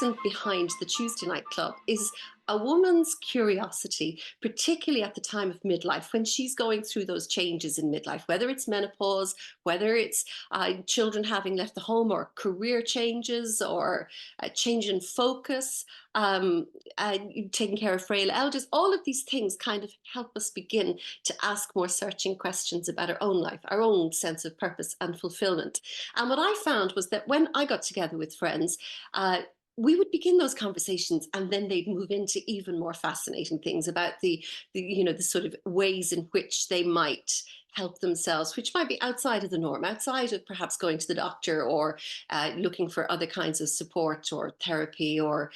reason behind the Tuesday Night Club is a woman's curiosity, particularly at the time of midlife, when she's going through those changes in midlife, whether it's menopause, whether it's children having left the home, or career changes, or a change in focus, taking care of frail elders. All of these things kind of help us begin to ask more searching questions about our own life, our own sense of purpose and fulfillment. And what I found was that when I got together with friends, we would begin those conversations, and then they'd move into even more fascinating things about the sort of ways in which they might help themselves, which might be outside of the norm, outside of perhaps going to the doctor, or looking for other kinds of support or therapy, or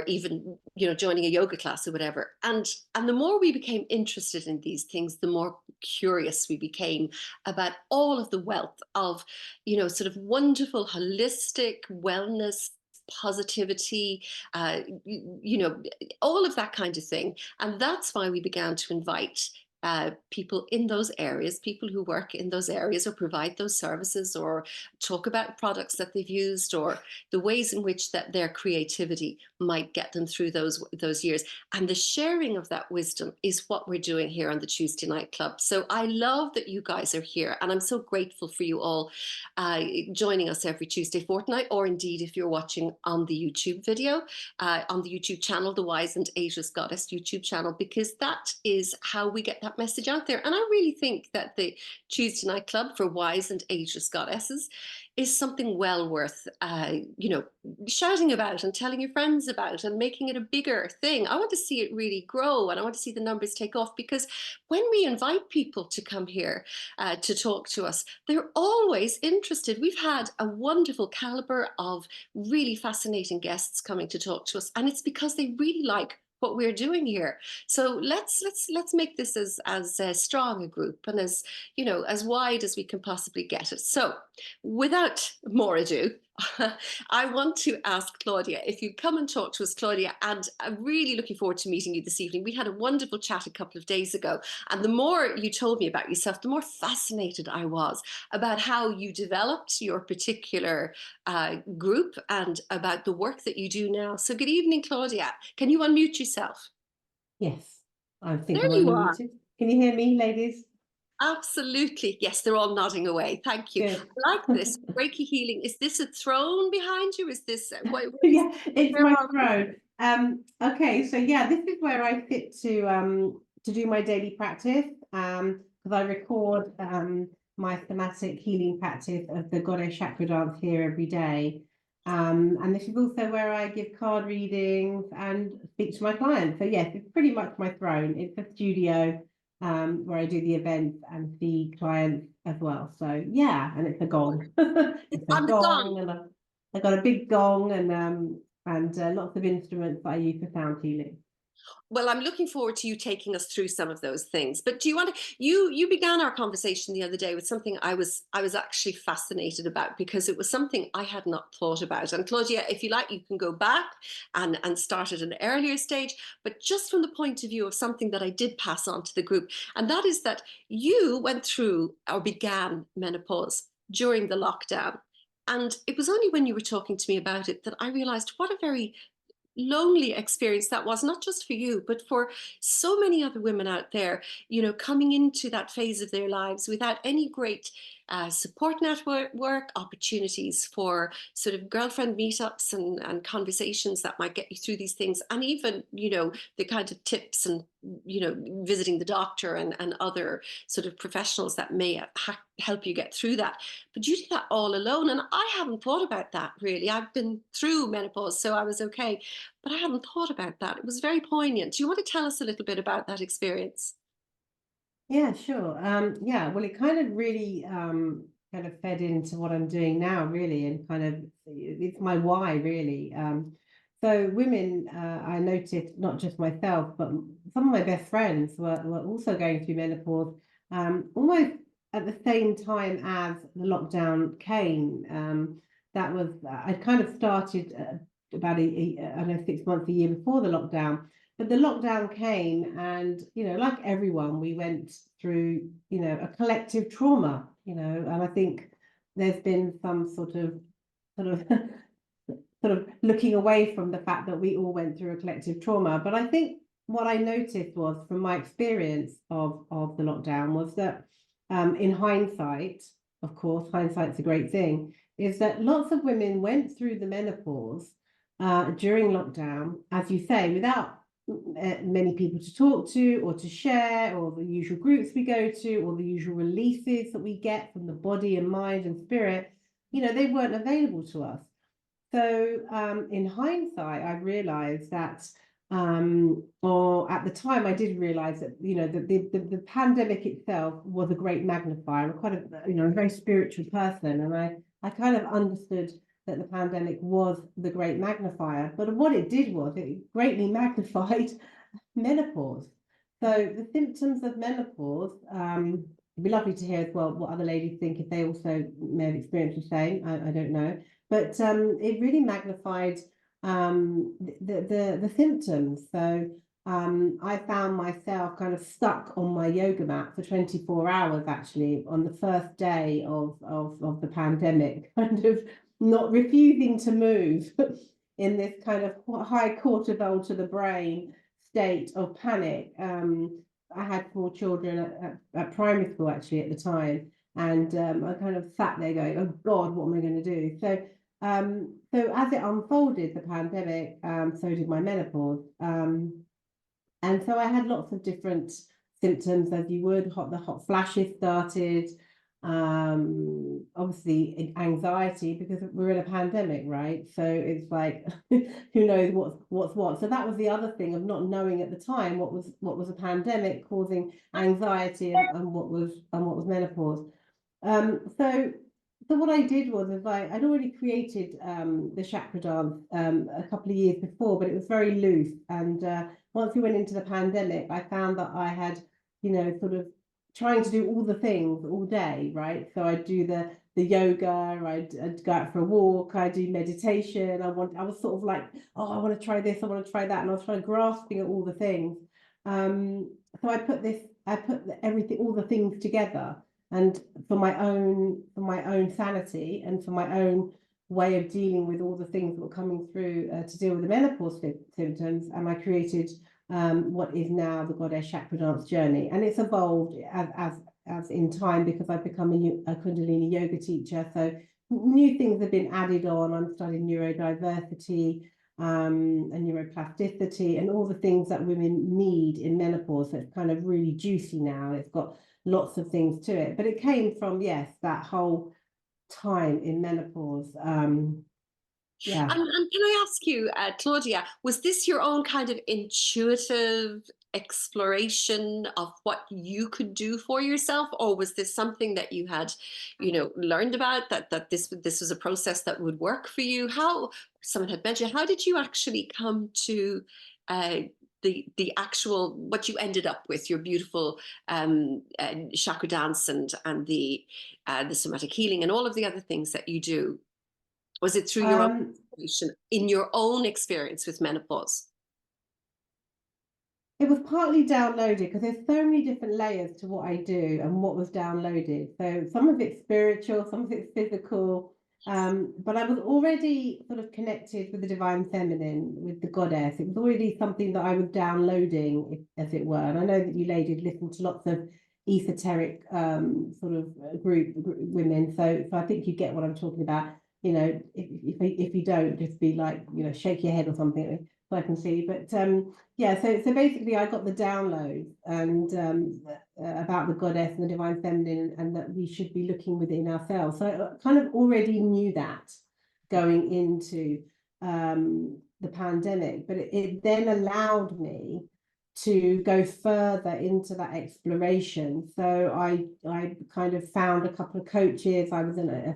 even joining a yoga class or whatever. And the more we became interested in these things, the more curious we became about all of the wealth of sort of wonderful holistic wellness, positivity, all of that kind of thing. And that's why we began to invite people in those areas, people who work in those areas or provide those services, or talk about products that they've used, or the ways in which that their creativity might get them through those years. And the sharing of that wisdom is what we're doing here on the Tuesday Night Club. So I love that you guys are here, and I'm so grateful for you all joining us every Tuesday fortnight, or indeed if you're watching on the YouTube video, on the YouTube channel, the Wise and Ageless Goddess YouTube channel, because that is how we get that message out there. And I really think that the Tuesday Night Club for Wise and Ageless Goddesses is something well worth shouting about and telling your friends about and making it a bigger thing. I want to see it really grow, and I want to see the numbers take off, because when we invite people to come here to talk to us, they're always interested. We've had a wonderful caliber of really fascinating guests coming to talk to us, and it's because they really like what we're doing here. So let's make this as strong a group, and as as wide as we can possibly get it. So without more ado, I want to ask Claudia if you'd come and talk to us, Claudia. And I'm really looking forward to meeting you this evening. We had a wonderful chat a couple of days ago, and the more you told me about yourself, the more fascinated I was about how you developed your particular group, and about the work that you do now. So good evening, Claudia. Can you unmute yourself? Yes, I think There I'm you are. unmuted. Can you hear me, ladies? Absolutely. Yes, they're all nodding away. Thank you. Good. I like this. Reiki healing. Is this a throne behind you? Is this Yeah, it's where my are we? throne. Okay, so yeah, this is where I sit to do my daily practice. Because I record my somatic healing practice of the goddess chakra dance here every day. And this is also where I give card readings and speak to my clients. So yes, it's pretty much my throne. It's a studio where I do the events and see clients as well. So yeah, and it's a gong. It's a On the gong. gong, and I got a big gong, and lots of instruments that I use for sound healing. Well, I'm looking forward to you taking us through some of those things. But do you want to? You began our conversation the other day with something I was actually fascinated about, because it was something I had not thought about. And Claudia, if you like, you can go back and start at an earlier stage, but just from the point of view of something that I did pass on to the group, and that is that you went through or began menopause during the lockdown. And it was only when you were talking to me about it that I realized what a very lonely experience that was, not just for you, but for so many other women out there, coming into that phase of their lives without any great support network, opportunities for sort of girlfriend meetups and conversations that might get you through these things, and even the kind of tips and visiting the doctor and other sort of professionals that may help you get through that. But you did that all alone, and I haven't thought about that really. I've been through menopause, so I was okay, but I hadn't thought about that. It was very poignant. Do you want to tell us a little bit about that experience? Yeah, sure. Yeah, well, it kind of really kind of fed into what I'm doing now, really, and kind of it's my why, really. So women, I noticed, not just myself, but some of my best friends were also going through menopause, almost at the same time as the lockdown came. That was I'd kind of started about I don't know, 6 months, a year before the lockdown. But the lockdown came, and like everyone, we went through a collective trauma, and I think there's been some sort of sort of looking away from the fact that we all went through a collective trauma. But I think what I noticed was, from my experience of the lockdown, was that in hindsight, of course, hindsight's a great thing, is that lots of women went through the menopause during lockdown, as you say, without many people to talk to or to share, or the usual groups we go to, or the usual releases that we get from the body and mind and spirit. You know, they weren't available to us. So in hindsight, I realized that, or at the time, I did realize that, you know, the pandemic itself was a great magnifier. I'm quite a, you know, a very spiritual person, and I kind of understood that the pandemic was the great magnifier. But what it did was it greatly magnified menopause. So the symptoms of menopause, it'd be lovely to hear as well what other ladies think, if they also may have experienced the same. I don't know. But it really magnified the symptoms. So I found myself kind of stuck on my yoga mat for 24 hours, actually, on the first day of the pandemic, kind of not refusing to move in this kind of high cortisol to the brain state of panic. I had 4 children at primary school, actually, at the time. And I kind of sat there going, oh God, what am I going to do? So as it unfolded, the pandemic, so did my menopause. And so I had lots of different symptoms, as you would. The hot flashes started. Obviously anxiety, because we're in a pandemic, right? So it's like, who knows what's what. So that was the other thing of not knowing at the time what was a pandemic causing anxiety, and what was menopause. So what I did was, I'd already created the chakra dance a couple of years before, but it was very loose. And once we went into the pandemic, I found that I had, you know, sort of trying to do all the things all day, right? So I'd do the yoga, I'd go out for a walk, I'd do meditation. I was sort of like, oh, I want to try this, I want to try that, and I was trying grasping at all the things. So I put everything, all the things together, and for my own sanity, and for my own way of dealing with all the things that were coming through to deal with the menopause symptoms, and I created what is now the Goddess Chakra Dance Journey. And it's evolved as in time, because I've become a Kundalini yoga teacher. So new things have been added on. I'm studying neurodiversity and neuroplasticity, and all the things that women need in menopause. So it's kind of really juicy now. It's got lots of things to it. But it came from, yes, that whole time in menopause. Yeah. And can I ask you, Claudia, was this your own kind of intuitive exploration of what you could do for yourself, or was this something that you had, you know, learned about, that this was a process that would work for you? How someone had mentioned, how did you actually come to the actual what you ended up with, your beautiful chakra dance and the somatic healing and all of the other things that you do? Was it through your own exploration, in your own experience with menopause? It was partly downloaded, because there's so many different layers to what I do and what was downloaded. So some of it's spiritual, some of it's physical. But I was already sort of connected with the divine feminine, with the goddess. It was already something that I was downloading, as it were. And I know that you ladies listen to lots of esoteric sort of group women. So I think you get what I'm talking about. You know, if you don't, just be like, you know, shake your head or something, so I can see. But yeah, so basically I got the download, and about the goddess and the divine feminine, and that we should be looking within ourselves. So I kind of already knew that going into the pandemic, but it then allowed me to go further into that exploration. So I kind of found a couple of coaches. I was in a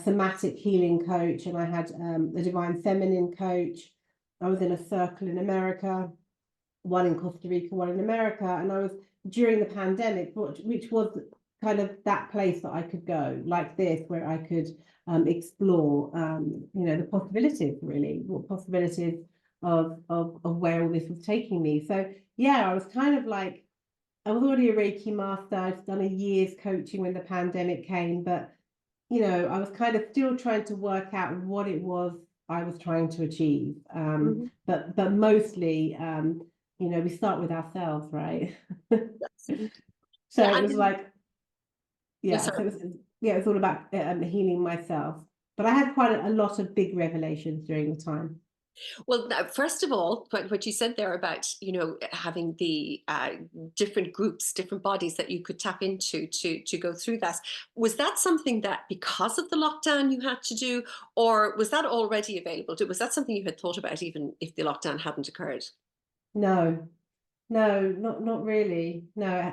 somatic healing coach, and I had a divine feminine coach. I was in a circle in America, one in Costa Rica, one in America, and I was during the pandemic, which was kind of that place that I could go, like this, where I could explore, you know, the possibilities, really, what possibilities of where all this was taking me. So yeah, I was kind of like, I was already a Reiki master. I'd done a year's coaching when the pandemic came, but you know, I was kind of still trying to work out what it was I was trying to achieve. Mhm. But mostly, we start with ourselves, right? Yes. So Yeah, it and was like, yes, yeah, sorry. so it was all about healing myself. But I had quite a lot of big revelations during the time. Well, first of all, what you said there about, having the different groups, different bodies that you could tap into to go through that, was that something that because of the lockdown you had to do, or was that already available? Was that something you had thought about even if the lockdown hadn't occurred? No, no, not really. No,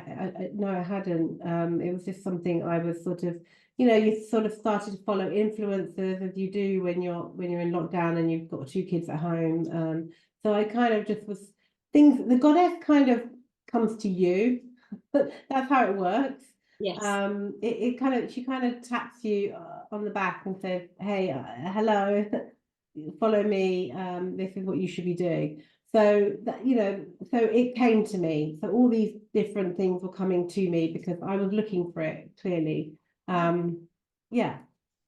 no, I hadn't. It was just something I was sort of, you sort of started to follow influencers as you do when you're in lockdown and you've got two kids at home. So I kind of just was things. The goddess kind of comes to you. That's how it works. Yes. She kind of taps you on the back and says, "Hey, hello, follow me. This is what you should be doing." So that, so it came to me. So all these different things were coming to me because I was looking for it clearly. Yeah.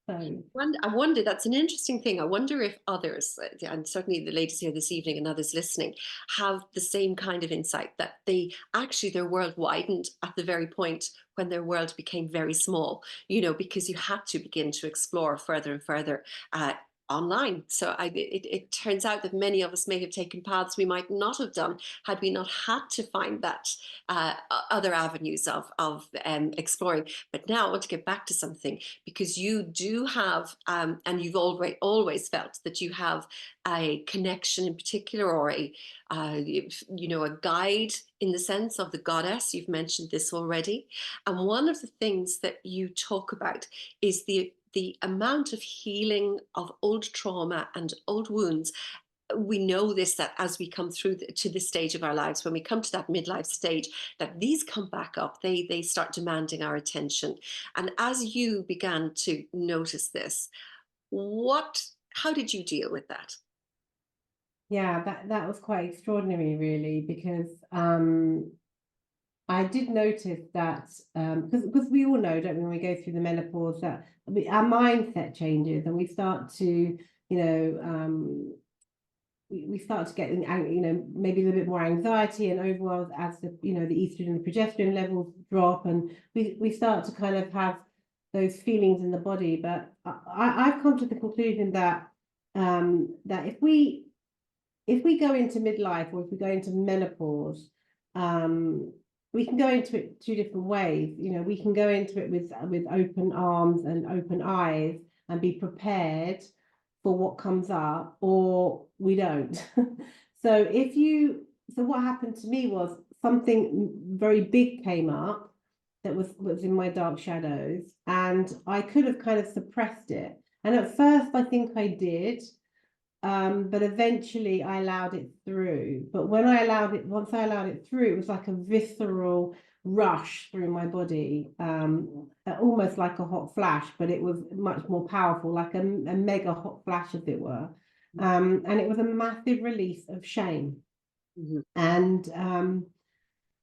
So I wonder, that's an interesting thing. I wonder if others, and certainly the ladies here this evening and others listening, have the same kind of insight that their world widened at the very point when their world became very small, because you had to begin to explore further and further online. So it turns out that many of us may have taken paths we might not have done had we not had to find that other avenues of exploring. But now I want to get back to something, because you do have, and you've always felt that you have a connection in particular, or a guide in the sense of the goddess. You've mentioned this already. And one of the things that you talk about is the amount of healing of old trauma and old wounds. We know this, that as we come through to this stage of our lives, when we come to that midlife stage, that these come back up, they start demanding our attention. And as you began to notice this, how did you deal with that? yeah, that was quite extraordinary, really, because I did notice that because we all know, don't we, when we go through the menopause, that our mindset changes and we start to, we start to get, maybe a little bit more anxiety and overwhelmed as the estrogen and the progesterone levels drop, and we start to kind of have those feelings in the body. But I've come to the conclusion that that if we go into midlife, or if we go into menopause, we can go into it two different ways. We can go into it with open arms and open eyes and be prepared for what comes up, or we don't. So what happened to me was something very big came up that was in my dark shadows, and I could have kind of suppressed it. And at first, I think I did. But eventually I allowed it through. But once I allowed it through, it was like a visceral rush through my body, almost like a hot flash, but it was much more powerful, like a mega hot flash, as it were. And it was a massive release of shame. Mhm. And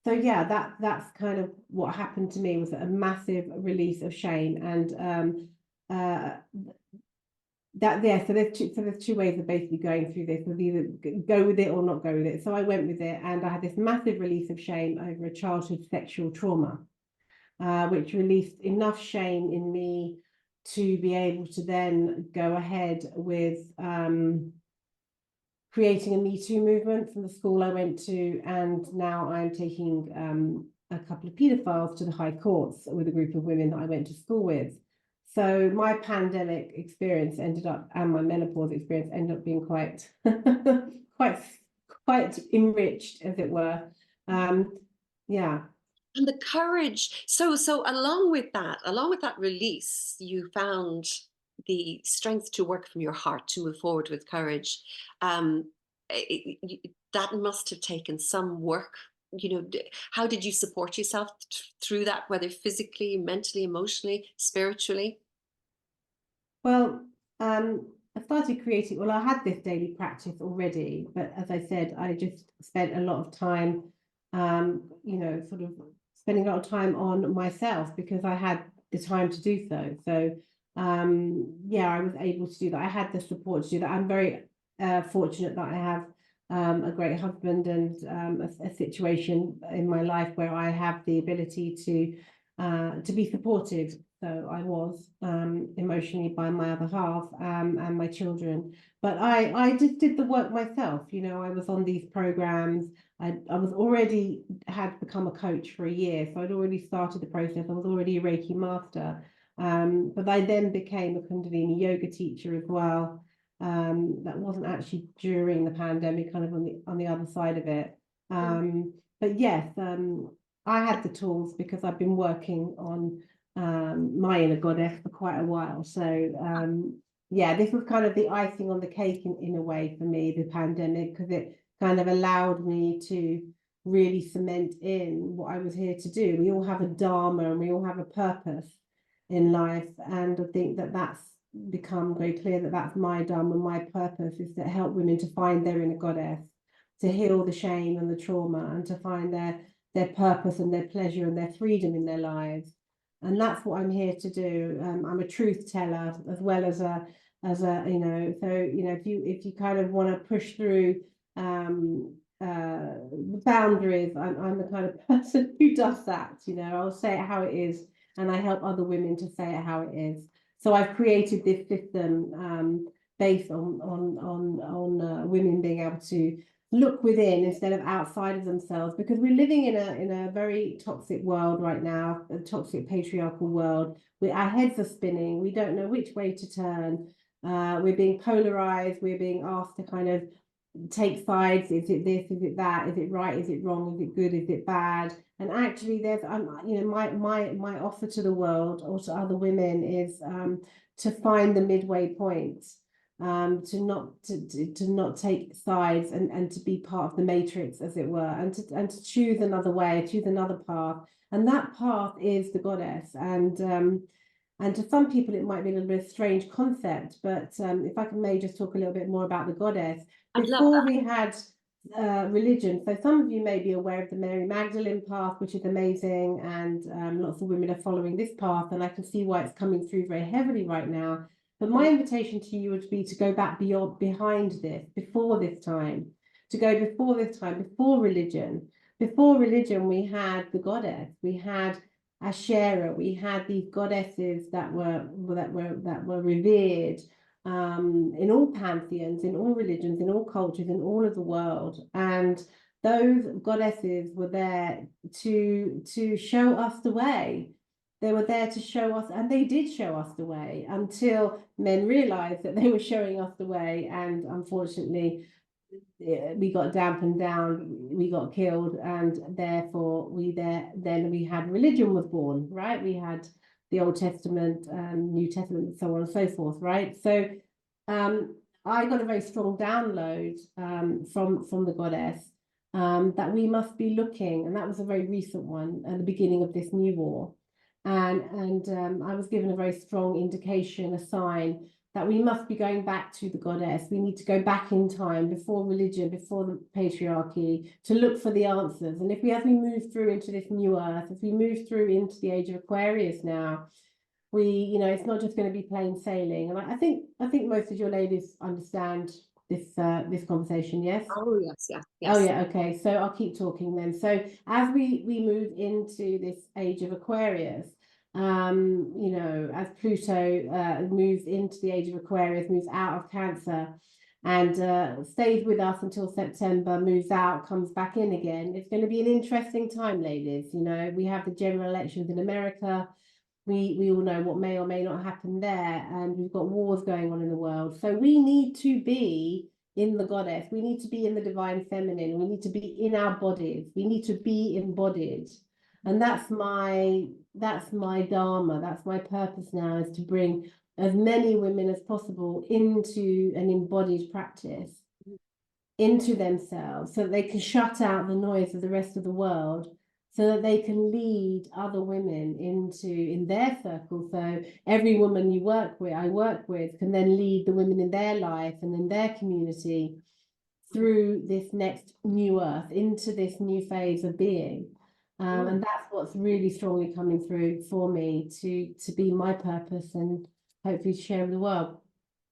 so yeah, that's kind of what happened to me, was a massive release of shame. And so there's two ways of basically going through this, was either go with it or not go with it. So I went with it, and I had this massive release of shame over a childhood sexual trauma, which released enough shame in me to be able to then go ahead with creating a Me Too movement from the school I went to, and now I'm taking a couple of paedophiles to the high courts with a group of women that I went to school with. So my pandemic experience and my menopause experience ended up being quite, quite enriched, as it were. Yeah. And the courage. So along with that release, you found the strength to work from your heart, to move forward with courage. Um, that must have taken some work. How did you support yourself through that, whether physically, mentally, emotionally, spiritually? Well, I started creating, well, I had this daily practice already, but as I said, I just spent a lot of time, sort of spending a lot of time on myself because I had the time to do so. So yeah, I was able to do that. I had the support to do that. I'm very fortunate that I have a great husband and a situation in my life where I have the ability to be supported. So I was emotionally by my other half and my children. But I just did the work myself. You know, I was on these programs. I was already had become a coach for a year, so I'd already started the process. I was already a Reiki master, but I then became a Kundalini yoga teacher as well. That wasn't actually during the pandemic, kind of on the other side of it. But yes, I had the tools because I've been working on my inner goddess for quite a while. So yeah, this was kind of the icing on the cake in a way for me, the pandemic, because it kind of allowed me to really cement in what I was here to do. We all have a dharma and we all have a purpose in life, and I think that that's become very clear that that's my dharma. My purpose is to help women to find their inner goddess, to heal the shame and the trauma, and to find their purpose and their pleasure and their freedom in their lives. And that's what I'm here to do. I'm a truth teller as well as a you know, so you know, if you kind of want to push through boundaries, I'm the kind of person who does that. You know, I'll say it how it is, and I help other women to say it how it is. So I've created this system based on women being able to look within instead of outside of themselves, because we're living in a very toxic world right now, a toxic patriarchal world. Our heads are spinning. We don't know which way to turn. We're being polarized. We're being asked to kind of take sides. Is it this? Is it that? Is it right? Is it wrong? Is it good? Is it bad? And actually, there's you know, my offer to the world or to other women is to find the midway point, to not take sides and to be part of the matrix, as it were, and to choose another way, choose another path, and that path is the goddess. And to some people, it might be a little bit of a strange concept, but if I may just talk a little bit more about the goddess. I'd love Before that. we had religion, so some of you may be aware of the Mary Magdalene path, which is amazing, and lots of women are following this path, and I can see why it's coming through very heavily right now. But my invitation to you would be to go back behind this, before this time, to go before this time, before religion. Before religion, we had the goddess, we had Asherah, we had these goddesses that were revered in all pantheons, in all religions, in all cultures, in all of the world. And those goddesses were there to show us the way. They were there to show us, and they did show us the way until men realized that they were showing us the way. And unfortunately, we got dampened down, we got killed, and therefore then we had religion was born, right? We had the Old Testament, New Testament, and so on and so forth, right? So I got a very strong download from the goddess, that we must be looking, and that was a very recent one at the beginning of this new war. And I was given a very strong indication, a sign that we must be going back to the goddess. We need to go back in time, before religion, before the patriarchy, to look for the answers. And as we move through into this new earth, as we move through into the age of Aquarius now, you know, it's not just going to be plain sailing. And I think most of your ladies understand this conversation, yes? Oh yes, yeah, Oh yes. yeah, okay. So I'll keep talking then. So as we move into this age of Aquarius, you know, as Pluto moves into the age of Aquarius, moves out of Cancer, and stays with us until September, moves out, comes back in again. It's going to be an interesting time, ladies. You know, we have the general elections in America. We all know what may or may not happen there, and we've got wars going on in the world. So we need to be in the goddess. We need to be in the divine feminine. We need to be in our bodies. We need to be embodied. And that's my dharma. That's my purpose now, is to bring as many women as possible into an embodied practice, into themselves, so that they can shut out the noise of the rest of the world, so that they can lead other women in their circle. So every woman I work with can then lead the women in their life and in their community through this next new earth, into this new phase of being. And that's what's really strongly coming through for me, to be my purpose and hopefully to share with the world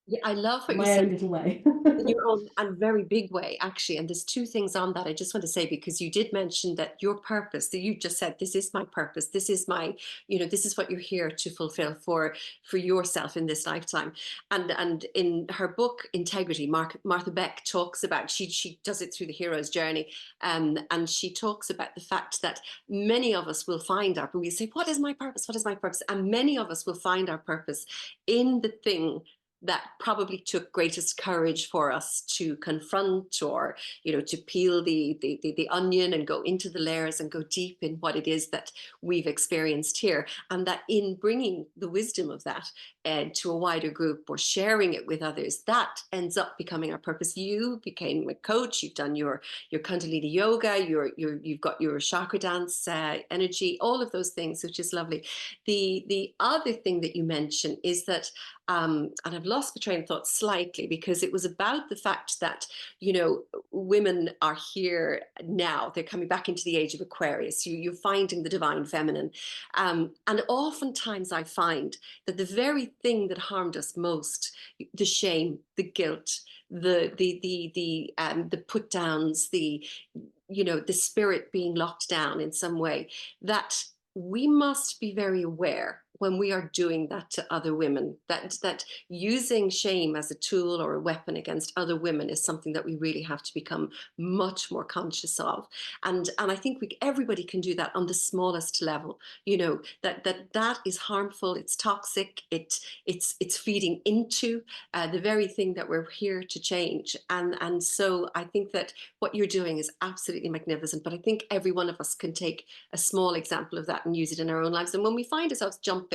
Yeah, I love what in you my said. own little way. In your own and very big way, actually. And there's two things on that I just want to say, because you did mention that your purpose, that you just said, this is my purpose. This is my, this is what you're here to fulfill for yourself in this lifetime. And in her book, Integrity, Martha Beck talks about, she does it through the hero's journey. And she talks about the fact that many of us will find our, we say, what is my purpose? What is my purpose? And many of us will find our purpose in the thing that probably took greatest courage for us to confront, or to peel the onion and go into the layers and go deep in what it is that we've experienced here. And that in bringing the wisdom of that to a wider group, or sharing it with others, that ends up becoming our purpose. You became a coach, you've done your kundalini yoga, you've got your chakra dance energy, all of those things, which is lovely. The other thing that you mentioned is that and I've lost my train of thought slightly, because it was about the fact that, women are here now. They're coming back into the age of Aquarius. You're finding the divine feminine. And oftentimes I find that the very thing that harmed us most, the shame, the guilt, the put downs, the spirit being locked down in some way, that we must be very aware when we are doing that to other women, that using shame as a tool or a weapon against other women is something that we really have to become much more conscious of. And I think everybody can do that on the smallest level. That is harmful. It's toxic. It's feeding into the very thing that we're here to change. And so I think that what you're doing is absolutely magnificent. But I think every one of us can take a small example of that and use it in our own lives. And when we find ourselves jumping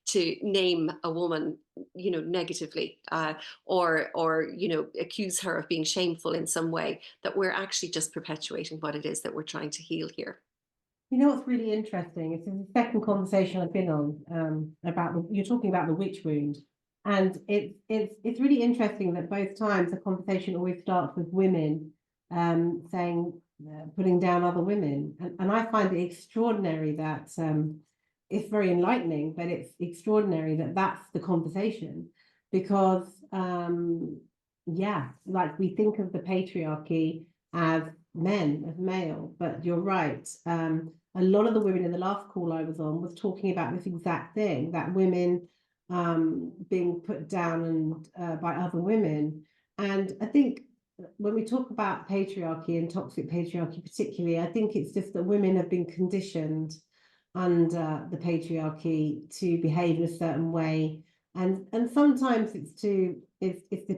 to name a woman, negatively, or accuse her of being shameful in some way, that we're actually just perpetuating what it is that we're trying to heal here. You know what's really interesting? It's the second conversation I've been on about you're talking about the witch wound, and it's really interesting that both times the conversation always starts with women saying putting down other women, and I find it extraordinary that it's very enlightening, but it's extraordinary that that's the conversation, because yeah, like we think of the patriarchy as men, as male, but you're right. A lot of the women in the last call I was on was talking about this exact thing, that women being put down and by other women. And I think when we talk about patriarchy and toxic patriarchy particularly, I think it's just that women have been conditioned under the patriarchy to behave in a certain way. And sometimes it's the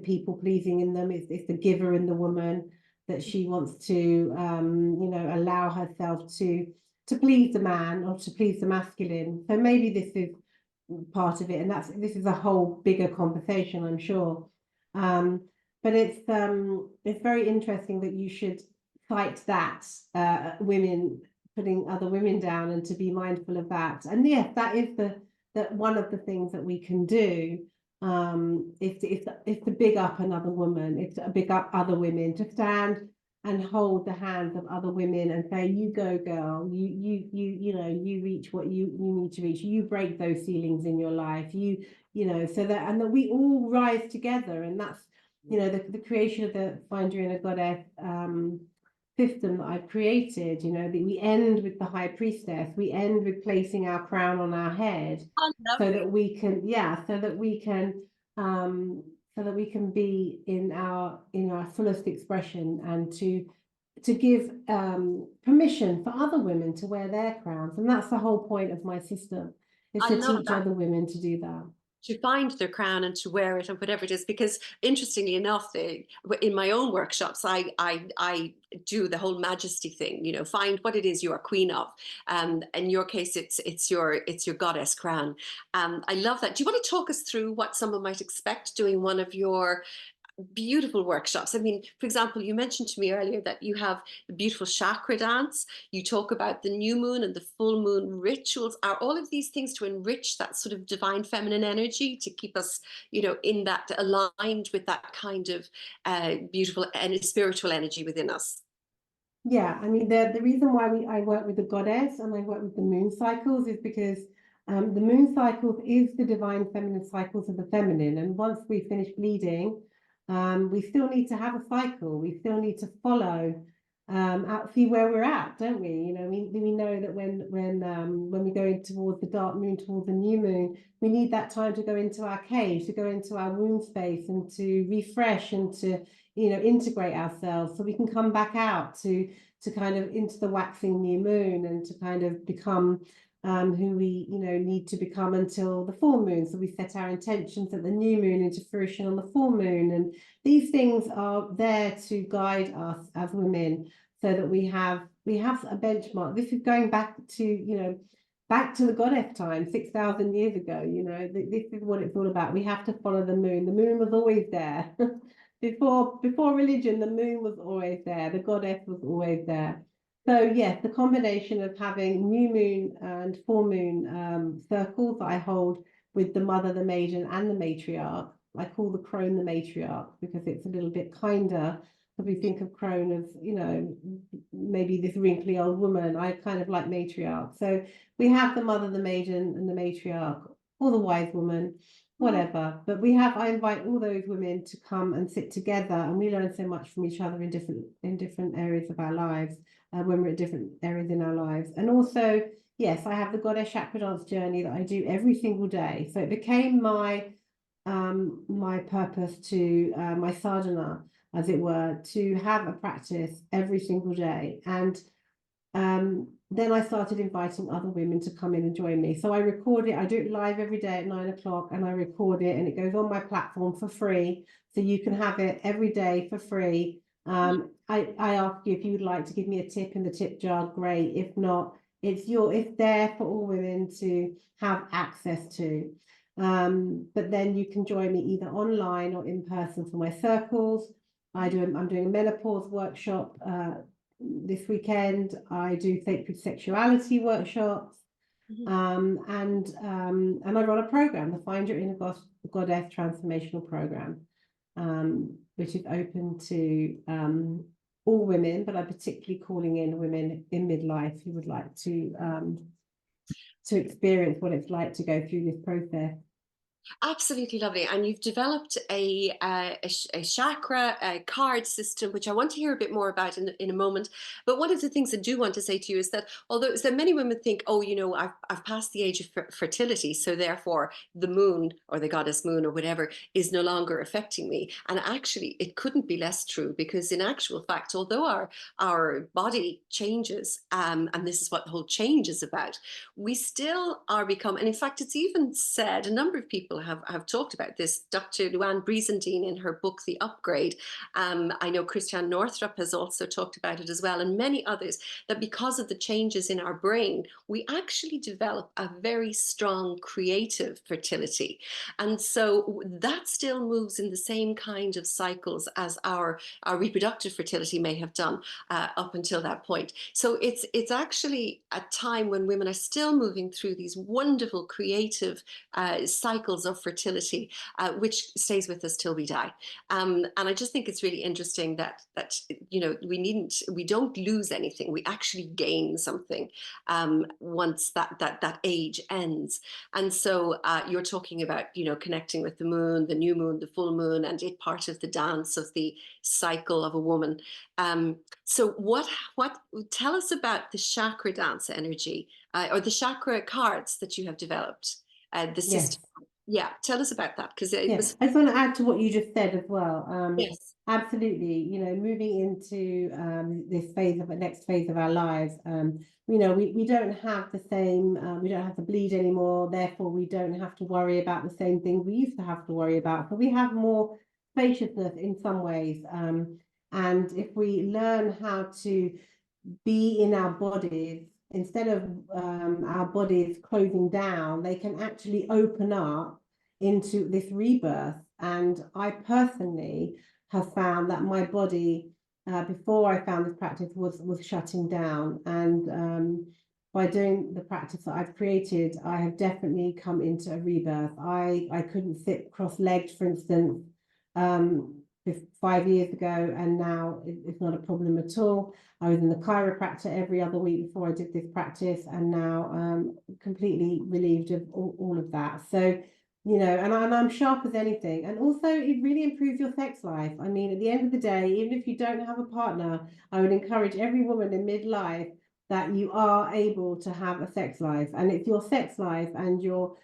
people pleasing in them, it's the giver in the woman, that she wants to allow herself to please the man or to please the masculine. So maybe this is part of it, and this is a whole bigger conversation, I'm sure. But it's very interesting that you should fight that, women putting other women down, and to be mindful of that. And yes, that is that one of the things that we can do, is to big up another woman, it's to big up other women, to stand and hold the hands of other women and say, you go girl, you reach what you need to reach, you break those ceilings in your life, so that, and that we all rise together. And that's the creation of the Find Your Inner Goddess system that I've created, that we end with the high priestess, we end with placing our crown on our head, so that we can, so that we can be in our fullest expression, and to give permission for other women to wear their crowns. And that's the whole point of my system, is I to love teach that. other women to do that. To find their crown and to wear it and whatever it is, because interestingly enough, in my own workshops, I do the whole majesty thing. Find what it is you are queen of. In your case, it's your goddess crown. I love that. Do you want to talk us through what someone might expect doing one of your beautiful workshops? I mean, for example, you mentioned to me earlier that you have the beautiful chakra dance. You talk about the new moon and the full moon rituals. Are all of these things to enrich that sort of divine feminine energy, to keep us, in that, aligned with that kind of beautiful and spiritual energy within us? Yeah, I mean, the reason why I work with the goddess and I work with the moon cycles is because The moon cycles is the divine feminine cycles of the feminine. And once we finish bleeding, we still need to have a cycle. We still need to follow out, see where we're at, don't we? You know, we know that when we go in towards the dark moon, towards the new moon, we need that time to go into our cave, to go into our womb space, and to refresh and to, you know, integrate ourselves, so we can come back out to kind of into the waxing new moon, and to kind of become who we, you know, need to become until the full moon. So we set our intentions at the new moon into fruition on the full moon, and these things are there to guide us as women, so that we have a benchmark. This is going back to, you know, back to the goddess time, 6,000 years ago. You know, this is what it's all about. We have to follow the moon. The moon was always there. Before religion, the moon was always there. The goddess was always there. So yes, the combination of having new moon and full moon circles that I hold with the mother, the maiden, and the matriarch. I call the crone the matriarch because it's a little bit kinder. If we think of crone as, you know, maybe this wrinkly old woman, I kind of like matriarch. So we have the mother, the maiden, and the matriarch, or the wise woman, whatever. But I invite all those women to come and sit together, and we learn so much from each other in different areas of our lives. When we're at different areas in our lives. And also, yes, I have the goddess chakra dance journey that I do every single day. So it became my purpose to my sadhana, as it were, to have a practice every single day. And then I started inviting other women to come in and join me. So I record it. I do it live every day at 9 o'clock, and I record it, and it goes on my platform for free. So you can have it every day for free. I ask you if you would like to give me a tip in the tip jar, great. If not, it's there for all women to have access to. But then you can join me either online or in person for my circles. I'm doing a menopause workshop this weekend. I do sacred sexuality workshops. And I run a program, the Find Your Inner Goddess Transformational Program, which is open to all women, but I'm particularly calling in women in midlife who would like to experience what it's like to go through this process. Absolutely lovely. And you've developed a chakra card system, which I want to hear a bit more about in a moment. But one of the things I do want to say to you is that although so many women think, oh, you know, I've passed the age of fertility, so therefore the moon or the goddess moon or whatever is no longer affecting me. And actually, it couldn't be less true, because in actual fact, although our body changes, and this is what the whole change is about, we still are become, and in fact, it's even said, a number of people have talked about this. Dr. Luann Brizendine in her book, The Upgrade. I know Christiane Northrup has also talked about it as well, and many others, that because of the changes in our brain, we actually develop a very strong creative fertility. And so that still moves in the same kind of cycles as our reproductive fertility may have done up until that point. So it's actually a time when women are still moving through these wonderful creative cycles of fertility, which stays with us till we die. And I just think it's really interesting that you know, we don't lose anything. We actually gain something once that age ends. And so you're talking about, you know, connecting with the moon, the new moon, the full moon, and it part of the dance of the cycle of a woman. So what tell us about the chakra dance energy, or the chakra cards that you have developed, the system. Yes. Yeah, tell us about that, because it Yeah, was. I just want to add to what you just said as well. Yes. Absolutely. You know, moving into this next phase of our lives, you know, we don't have the same, we don't have to bleed anymore. Therefore, we don't have to worry about the same things we used to have to worry about. So we have more spaciousness in some ways. And if we learn how to be in our bodies, instead of our bodies closing down, they can actually open up into this rebirth. And I personally have found that my body, before I found this practice, was shutting down. And by doing the practice that I've created, I have definitely come into a rebirth. I couldn't sit cross-legged, for instance, 5 years ago, and now it's not a problem at all. I was in the chiropractor every other week before I did this practice, and now completely relieved of all of that. So, you know, and I'm sharp as anything. And also, it really improves your sex life. I mean, at the end of the day, even if you don't have a partner, I would encourage every woman in midlife that you are able to have a sex life, and it's your sex life and your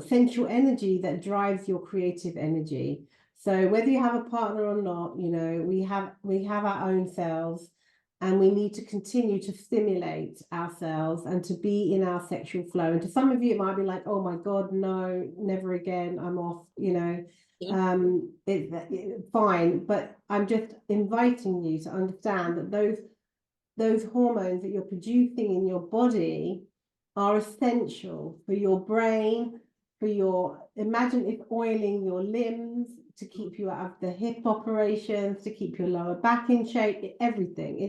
sensual energy that drives your creative energy. So whether you have a partner or not, you know, we have our own selves, and we need to continue to stimulate ourselves and to be in our sexual flow. And to some of you, it might be like, oh my God, no, never again, I'm off, you know. Yeah. It's fine, but I'm just inviting you to understand that those hormones that you're producing in your body are essential for your brain, for your, imagine if oiling your limbs to keep you out of the hip operations, to keep your lower back in shape, everything.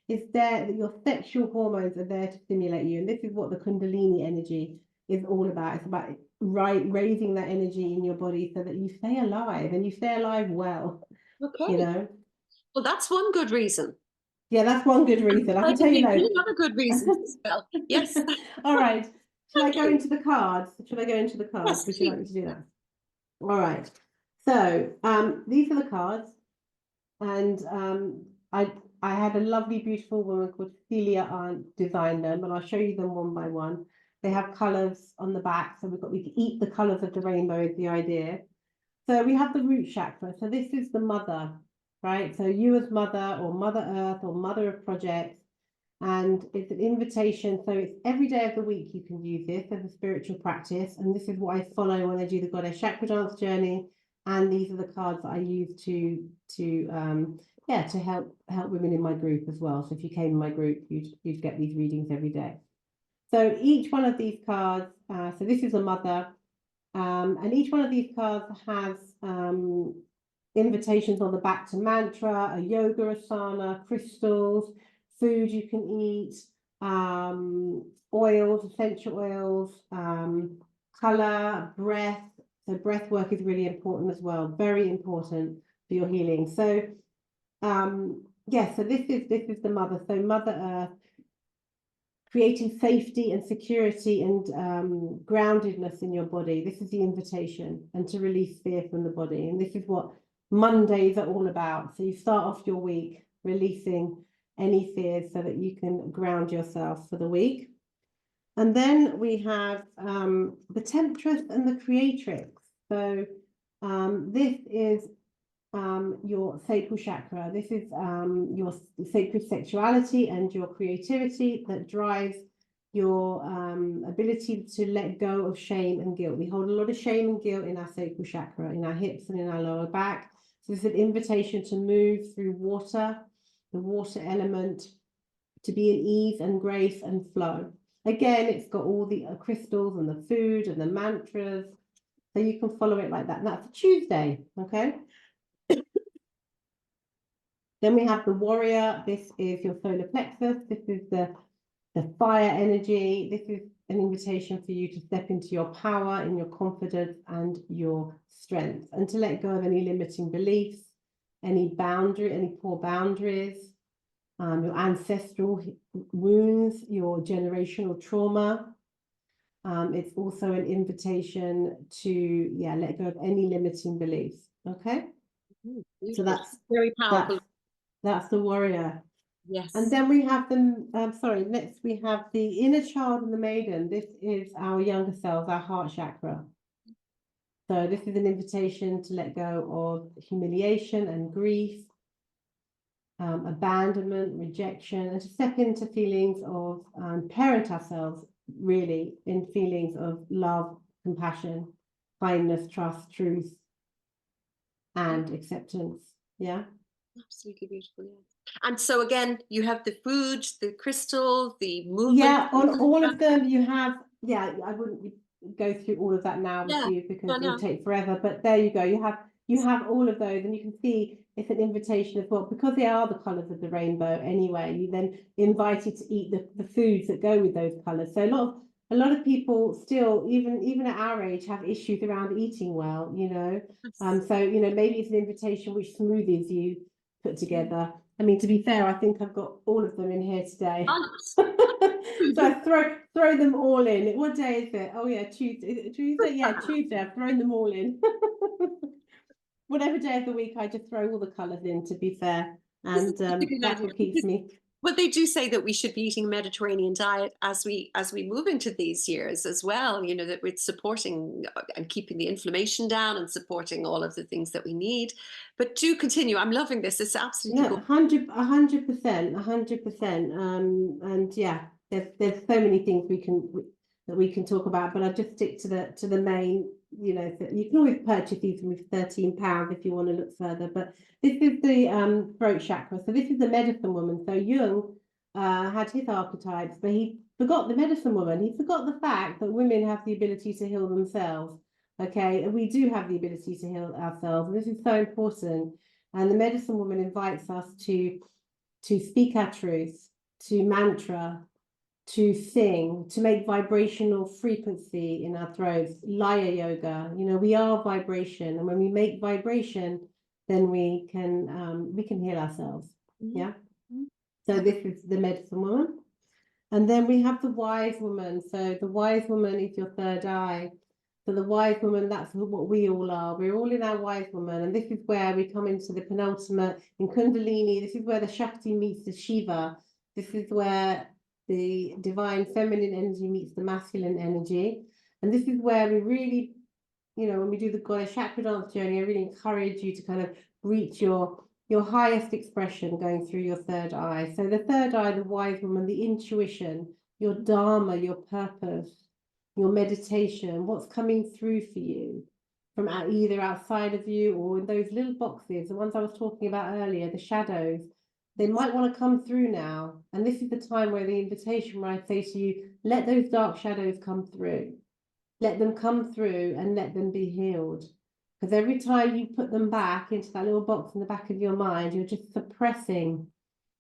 It's there, that your sexual hormones are there to stimulate you. And this is what the kundalini energy is all about. It's about raising that energy in your body so that you stay alive, and you stay alive well, Okay. you know. Well, that's one good reason. Yeah, that's one good reason. I I can can tell you give you loads. another good reason as well. Yes. All right. Shall I Thank go you. into the cards? Should I go into the cards? Yes, Would you like me please. to do that? All right. So these are the cards, and I had a lovely, beautiful woman called Celia design them, and I'll show you them one by one. They have colours on the back, so we can eat the colours of the rainbow is the idea. So we have the root chakra. So this is the mother, right? So you as mother, or Mother Earth, or mother of projects, and it's an invitation. So it's every day of the week you can use this as a spiritual practice, and this is what I follow when I do the Goddess Chakra Dance journey. And these are the cards that I use to help women in my group as well. So if you came in my group, you'd get these readings every day. So each one of these cards, so this is a mother, and each one of these cards has invitations on the back to mantra, a yoga asana, crystals, food you can eat, oils, essential oils, color, breath. So breath work is really important as well, very important for your healing. So yeah, so this is the mother. So Mother Earth, creating safety and security and groundedness in your body. This is the invitation, and to release fear from the body. And this is what Mondays are all about. So you start off your week releasing any fears so that you can ground yourself for the week. And then we have the Temptress and the Creatrix. So this is your sacral chakra. This is your sacred sexuality and your creativity that drives your ability to let go of shame and guilt. We hold a lot of shame and guilt in our sacral chakra, in our hips and in our lower back. So this is an invitation to move through water, the water element, to be in ease and grace and flow. Again, it's got all the crystals and the food and the mantras, so you can follow it like that. And that's a Tuesday, okay? Then we have the warrior. This is your solar plexus. This is the fire energy. This is an invitation for you to step into your power, in your confidence and your strength, and to let go of any limiting beliefs, any poor boundaries, your ancestral wounds, your generational trauma. It's also an invitation to let go of any limiting beliefs. Okay, so that's very powerful. that's the warrior. Yes. And then we have next we have the inner child and the maiden. This is our younger selves, our heart chakra. So this is an invitation to let go of humiliation and grief, abandonment, rejection, and to step into feelings of parent ourselves, really, in feelings of love, compassion, kindness, trust, truth, and acceptance. Yeah. Absolutely beautiful, yes. And so again, you have the food, the crystal, the movement. Yeah, on all of them you have, I wouldn't go through all of that now with you because it would take forever, but there you go. You have all of those, and you can see it's an invitation as well, because they are the colours of the rainbow anyway. You then invited to eat the foods that go with those colours. So a lot of people still, even at our age, have issues around eating well, you know. So, you know, maybe it's an invitation which smoothies you put together. I mean, to be fair, I think I've got all of them in here today. So I throw them all in. What day is it? Oh yeah, Tuesday. Is it Tuesday? Yeah, Tuesday. I've thrown them all in. Whatever day of the week, I just throw all the colours in, to be fair. And that's what keeps me. Well, they do say that we should be eating a Mediterranean diet as we move into these years as well. You know, that it's supporting and keeping the inflammation down and supporting all of the things that we need. But do continue. I'm loving this. It's absolutely No, 100%, 100%. And yeah, there's so many things that we can talk about, but I just stick to the main. You know, you can always purchase these with £13 if you want to look further. But this is the throat chakra. So this is the medicine woman. So Jung had his archetypes, but he forgot the medicine woman. He forgot the fact that women have the ability to heal themselves. Okay, and we do have the ability to heal ourselves, and this is so important. And the medicine woman invites us to speak our truth, to mantra, to sing, to make vibrational frequency in our throats, Laya yoga. You know, we are vibration, and when we make vibration, then we can heal ourselves. Yeah. So this is the medicine woman. And then we have the wise woman. So the wise woman is your third eye. So the wise woman, that's what we all are. We're all in our wise woman. And this is where we come into the penultimate in kundalini. This is where the Shakti meets the Shiva. This is where the divine feminine energy meets the masculine energy. And this is where we really, you know, when we do the goddess chakra dance journey, I really encourage you to kind of reach your highest expression going through your third eye. So the third eye, the wise woman, the intuition, your dharma, your purpose, your meditation, what's coming through for you from either outside of you or in those little boxes, the ones I was talking about earlier, the shadows, they might want to come through now. And this is the time where the invitation where I say to you, let those dark shadows come through. Let them come through and let them be healed. Because every time you put them back into that little box in the back of your mind, you're just suppressing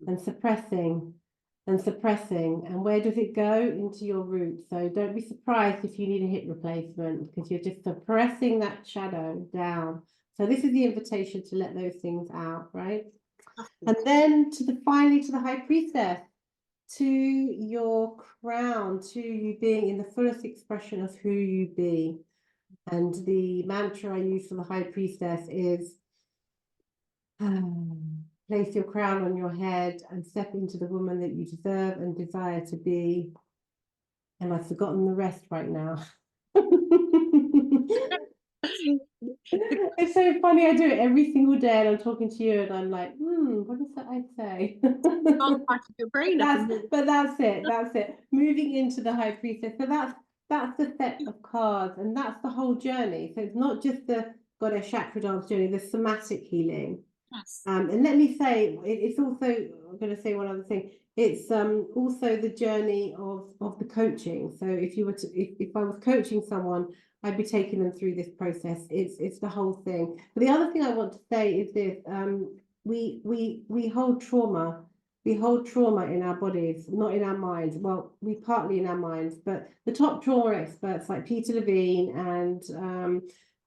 and suppressing and suppressing. And where does it go? Into your roots. So don't be surprised if you need a hip replacement, because you're just suppressing that shadow down. So this is the invitation to let those things out, right? And then finally to the high priestess, to your crown, to you being in the fullest expression of who you be. And the mantra I use for the high priestess is place your crown on your head and step into the woman that you deserve and desire to be. And I've forgotten the rest right now. It's so funny. I do it every single day, and I'm talking to you, and I'm like, what does that I say? part of your brain. But that's it. That's it. Moving into the high priestess. So that's the set of cards, and that's the whole journey. So it's not just the goddess chakra dance journey, the somatic healing. Yes. And let me say, it's also, I'm going to say one other thing. It's also the journey of the coaching. So if you were to, if I was coaching someone, I'd be taking them through this process. It's the whole thing. But the other thing I want to say is this: we hold trauma. We hold trauma in our bodies, not in our minds. Well, we partly in our minds, but the top trauma experts like Peter Levine and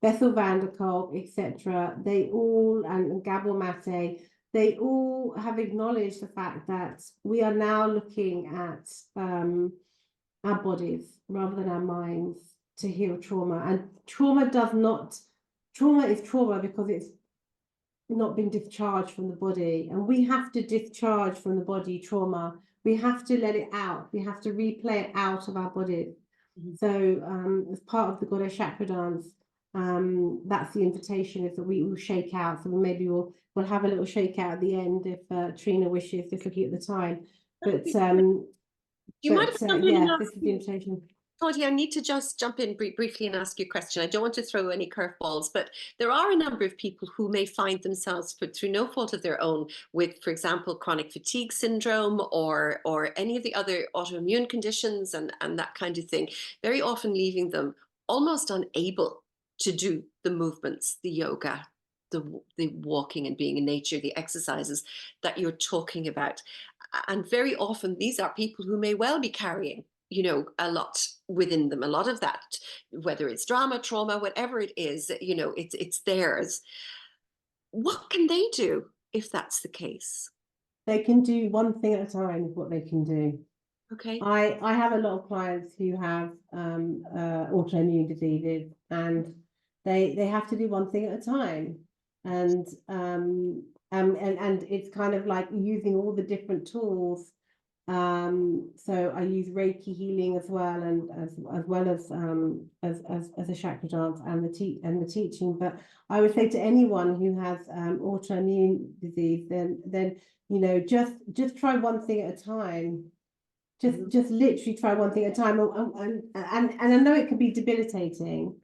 Bethel van der Kolk, etc., they all, and Gabor Mate, they all have acknowledged the fact that we are now looking at our bodies rather than our minds to heal trauma. And trauma is trauma because it's not been discharged from the body. And we have to discharge from the body trauma. We have to let it out. We have to replay it out of our bodies. So as part of the goddess chakra dance, that's the invitation, is that we will shake out. So maybe we'll have a little shake out at the end if Trina wishes, just looking at the time. But You might have yeah, this is the invitation. Claudia, I need to just jump in briefly and ask you a question. I don't want to throw any curveballs, but there are a number of people who may find themselves, through no fault of their own, with, for example, chronic fatigue syndrome or any of the other autoimmune conditions and that kind of thing, very often leaving them almost unable to do the movements, the yoga, the walking and being in nature, the exercises that you're talking about. And very often these are people who may well be carrying a lot within them, a lot of that, whether it's drama, trauma, whatever it is, it's theirs. What can they do if that's the case? They can do one thing at a time is what they can do. Okay. I have a lot of clients who have autoimmune diseases, and they have to do one thing at a time. And it's kind of like using all the different tools. So I use Reiki healing as well, and as well as a chakra dance and the teaching. But I would say to anyone who has autoimmune disease, then just try one thing at a time. Just literally try one thing at a time. And I know it can be debilitating,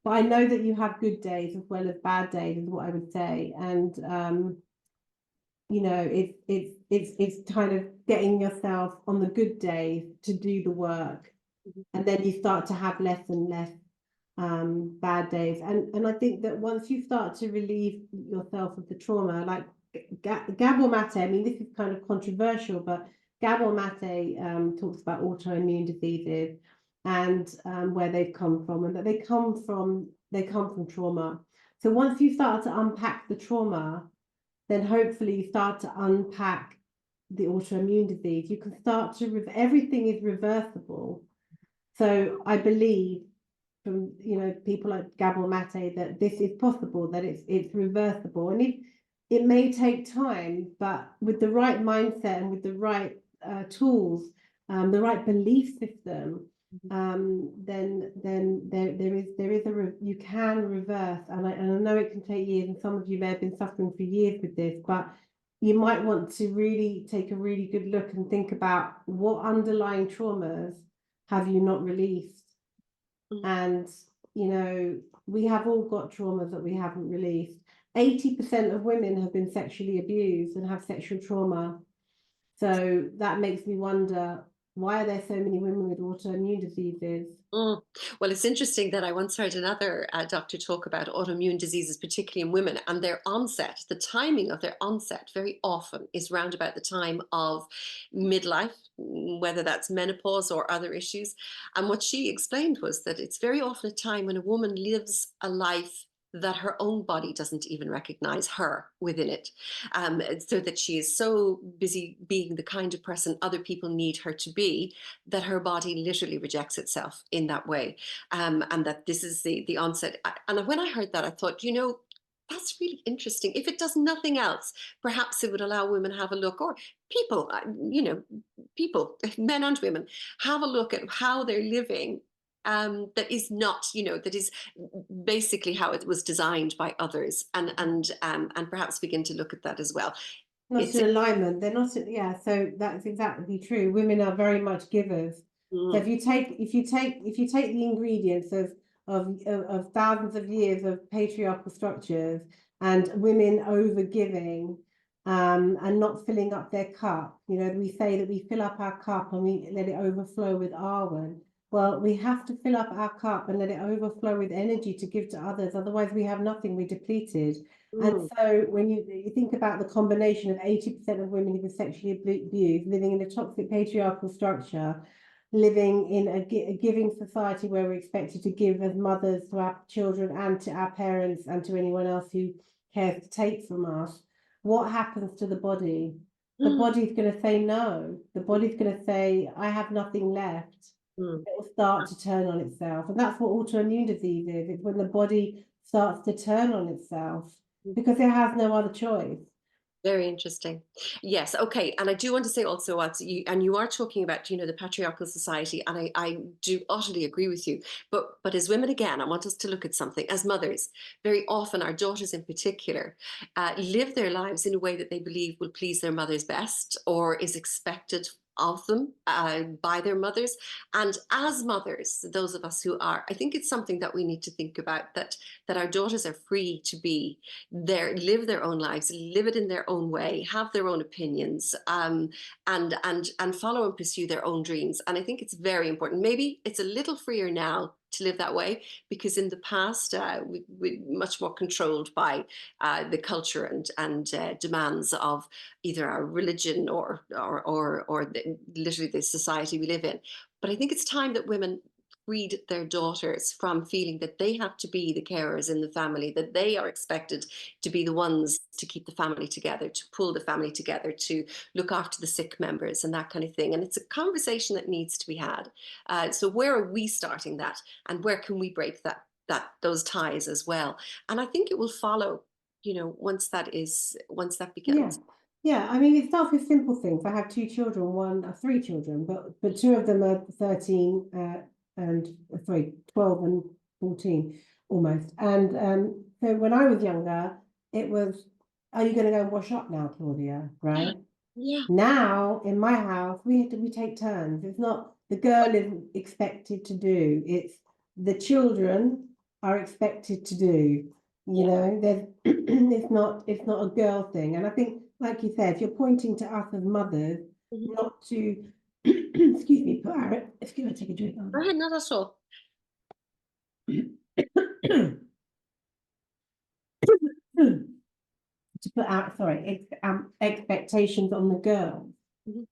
but I know that you have good days as well as bad days, is what I would say. And it's kind of getting yourself on the good days to do the work, and then you start to have less and less bad days. And I think that once you start to relieve yourself of the trauma, like Gabor Mate, I mean, this is kind of controversial, but Gabor Mate talks about autoimmune diseases and where they've come from, and that they come from trauma. So once you start to unpack the trauma, then hopefully you start to unpack the autoimmune disease. You can start to everything is reversible. So I believe from people like Gabor Mate that this is possible, that it's reversible, and it may take time, but with the right mindset and with the right tools, the right belief system, then there is you can reverse. And I know it can take years, and some of you may have been suffering for years with this, but you might want to really take a really good look and think about what underlying traumas have you not released. And we have all got traumas that we haven't released. 80% of women have been sexually abused and have sexual trauma. So that makes me wonder, why are there so many women with autoimmune diseases? Well, it's interesting that I once heard another doctor talk about autoimmune diseases, particularly in women, and their onset, the timing of their onset very often is round about the time of midlife, whether that's menopause or other issues. And what she explained was that it's very often a time when a woman lives a life that her own body doesn't even recognize her within it, so that she is so busy being the kind of person other people need her to be, that her body literally rejects itself in that way, and that this is the onset. And when I heard that, I thought, that's really interesting. If it does nothing else, perhaps it would allow women have a look, or people, people, men and women, have a look at how they're living, that is not, that is basically how it was designed by others, and perhaps begin to look at that as well. Not It's in alignment. They're not. Yeah. So that's exactly true. Women are very much givers. So if you take the ingredients of thousands of years of patriarchal structures and women over giving, and not filling up their cup, we say that we fill up our cup and we let it overflow with Arwen. Well, we have to fill up our cup and let it overflow with energy to give to others. Otherwise, we have nothing. We're depleted. And so when you think about the combination of 80% of women who've been sexually abused, living in a toxic patriarchal structure, living in a giving society where we're expected to give as mothers to our children and to our parents and to anyone else who cares to take from us, what happens to the body? The body's going to say no. The body's going to say, I have nothing left. It will start to turn on itself. And that's what autoimmune disease is. It's when the body starts to turn on itself because it has no other choice. Very interesting. Yes. Okay. And I do want to say also what you are talking about, the patriarchal society, and I do utterly agree with you. But as women, again, I want us to look at something. As mothers, very often our daughters in particular live their lives in a way that they believe will please their mothers best, or is expected of them by their mothers. And as mothers, those of us who are, I think it's something that we need to think about, that our daughters are free to be there, live their own lives, live it in their own way, have their own opinions, and follow and pursue their own dreams. And I think it's very important. Maybe it's a little freer now to live that way, because in the past we much more controlled by the culture and demands of either our religion or literally the society we live in. But I think it's time that women freed their daughters from feeling that they have to be the carers in the family, that they are expected to be the ones to keep the family together, to pull the family together, to look after the sick members and that kind of thing. And it's a conversation that needs to be had. So where are we starting that, and where can we break those ties as well? And I think it will follow, once that Yeah. begins. Yeah, I mean, it starts with simple things. I have three children, but two of them are 13 and 12 and 14 almost. And so when I was younger, it was, are you going to go and wash up now, Claudia? Right? Yeah. Now in my house, we take turns. It's not the girl is expected to do, it's the children are expected to do. You know, there's it's not a girl thing. And I think, like you said, you're pointing to us as mothers, Mhm. not to excuse me, excuse me, take a drink Go ahead, not at all. to put out, sorry, expectations on the girls.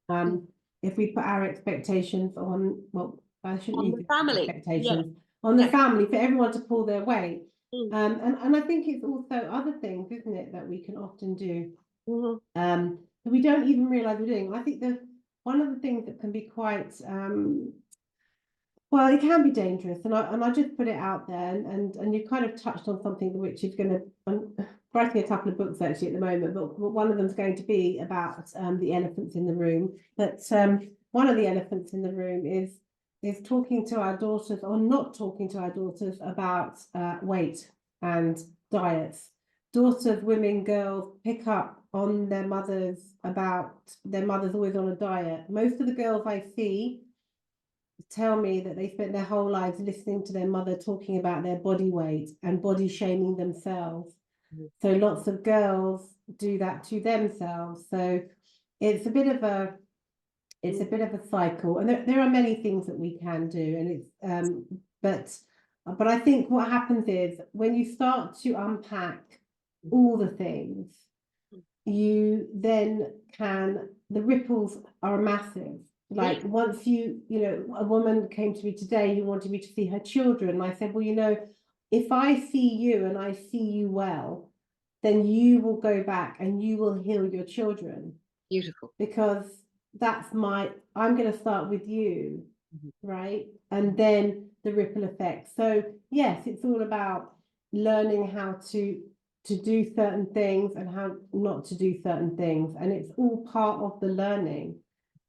Mhm. If we put our expectations on, well, I shouldn't On use the the family. Yeah. expectations on the Yeah. family for everyone to pull their weight. Mm. And I think it's also other things, isn't it, that we can often do Mhm. that we don't even realize we're doing. I think one of the things that can be quite well, it can be dangerous, and I just put it out there, and you kind of touched on something which is going to. I'm writing a couple of books actually at the moment, but one of them is going to be about the elephants in the room. But one of the elephants in the room is talking to our daughters, or not talking to our daughters, about weight and diets. Daughters, women, girls pick up on their mothers about their mothers always on a diet. Most of the girls I see tell me that they spent their whole lives listening to their mother talking about their body weight and body shaming themselves. So lots of girls do that to themselves. So it's a bit of a cycle, and there are many things that we can do, and it's but I think what happens is when you start to unpack all the things, you then can, the ripples are massive. Yeah. Like once a woman came to me today who wanted me to see her children. And I said, well, if I see you and I see you well, then you will go back and you will heal your children, Beautiful. because I'm going to start with you, Mhm. right? And then the ripple effect. So yes, it's all about learning how to do certain things and how not to do certain things, and it's all part of the learning.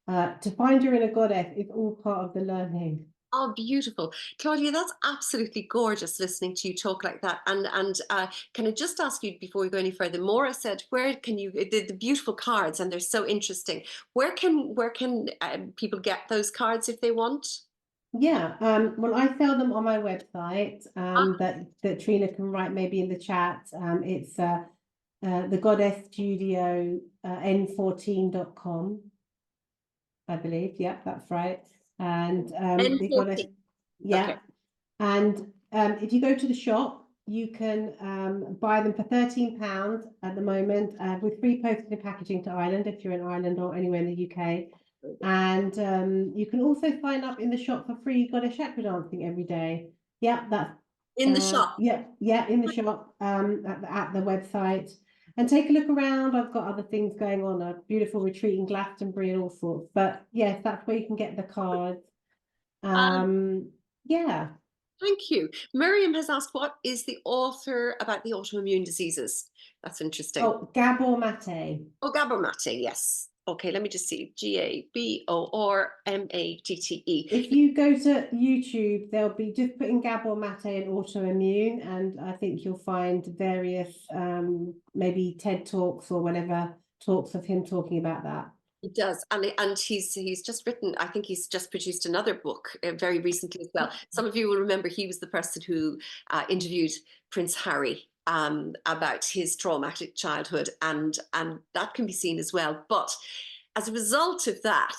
To find your inner goddess is all part of the learning. Oh, beautiful. Claudia, that's absolutely gorgeous listening to you talk like that. And can I just ask you before we go any further? Maura said, where can you, the beautiful cards, and they're so interesting. Where can people get those cards if they want? Yeah, well, I sell them on my website, Ah, that Trina can write maybe in the chat. It's the Goddess Studio n14.com, I believe. Yeah, that's right. And the Goddess, N14. Okay. yeah. And if you go to the shop, you can buy them for £13 at the moment, with free postage and packaging to Ireland if you're in Ireland or anywhere in the UK. And you can also sign up in the shop for free Goddess Chakra dancing every day. Yeah, that's In the shop. yeah, in the shop, at the website. And take a look around. I've got other things going on, a beautiful retreat in Glastonbury and all sorts. But yes, that's where you can get the cards. Um, Yeah. Thank you. Miriam has asked, what is the author about the autoimmune diseases? That's interesting. Oh, Gabor Mate. Oh, Gabor Mate, yes. Okay, let me just see. Gabormatte. If you go to YouTube, there'll be, just put in Gabor Mate and autoimmune, and I think you'll find various maybe TED Talks or whatever talks of him talking about that. He does, and he's just written. I think he's just produced another book very recently as well. Some of you will remember he was the person who interviewed Prince Harry about his traumatic childhood, and that can be seen as well. But as a result of that,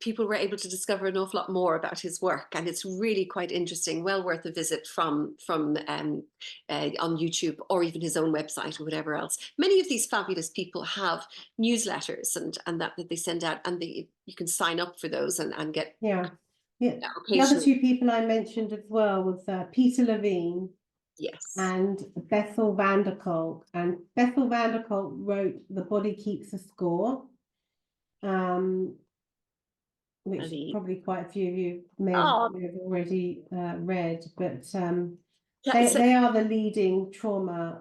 people were able to discover an awful lot more about his work, and it's really quite interesting. Well worth a visit from on YouTube, or even his own website or whatever else. Many of these fabulous people have newsletters and that they send out, and you can sign up for those and get Yeah. Yeah. The other occasionally. two people I mentioned as well was Peter Levine Yes. and Bethel Vanderkolk. And Bethel Vanderkolk wrote The Body Keeps a Score, which Really. probably quite a few of you Oh, may have already read, but yeah, so, they are the leading trauma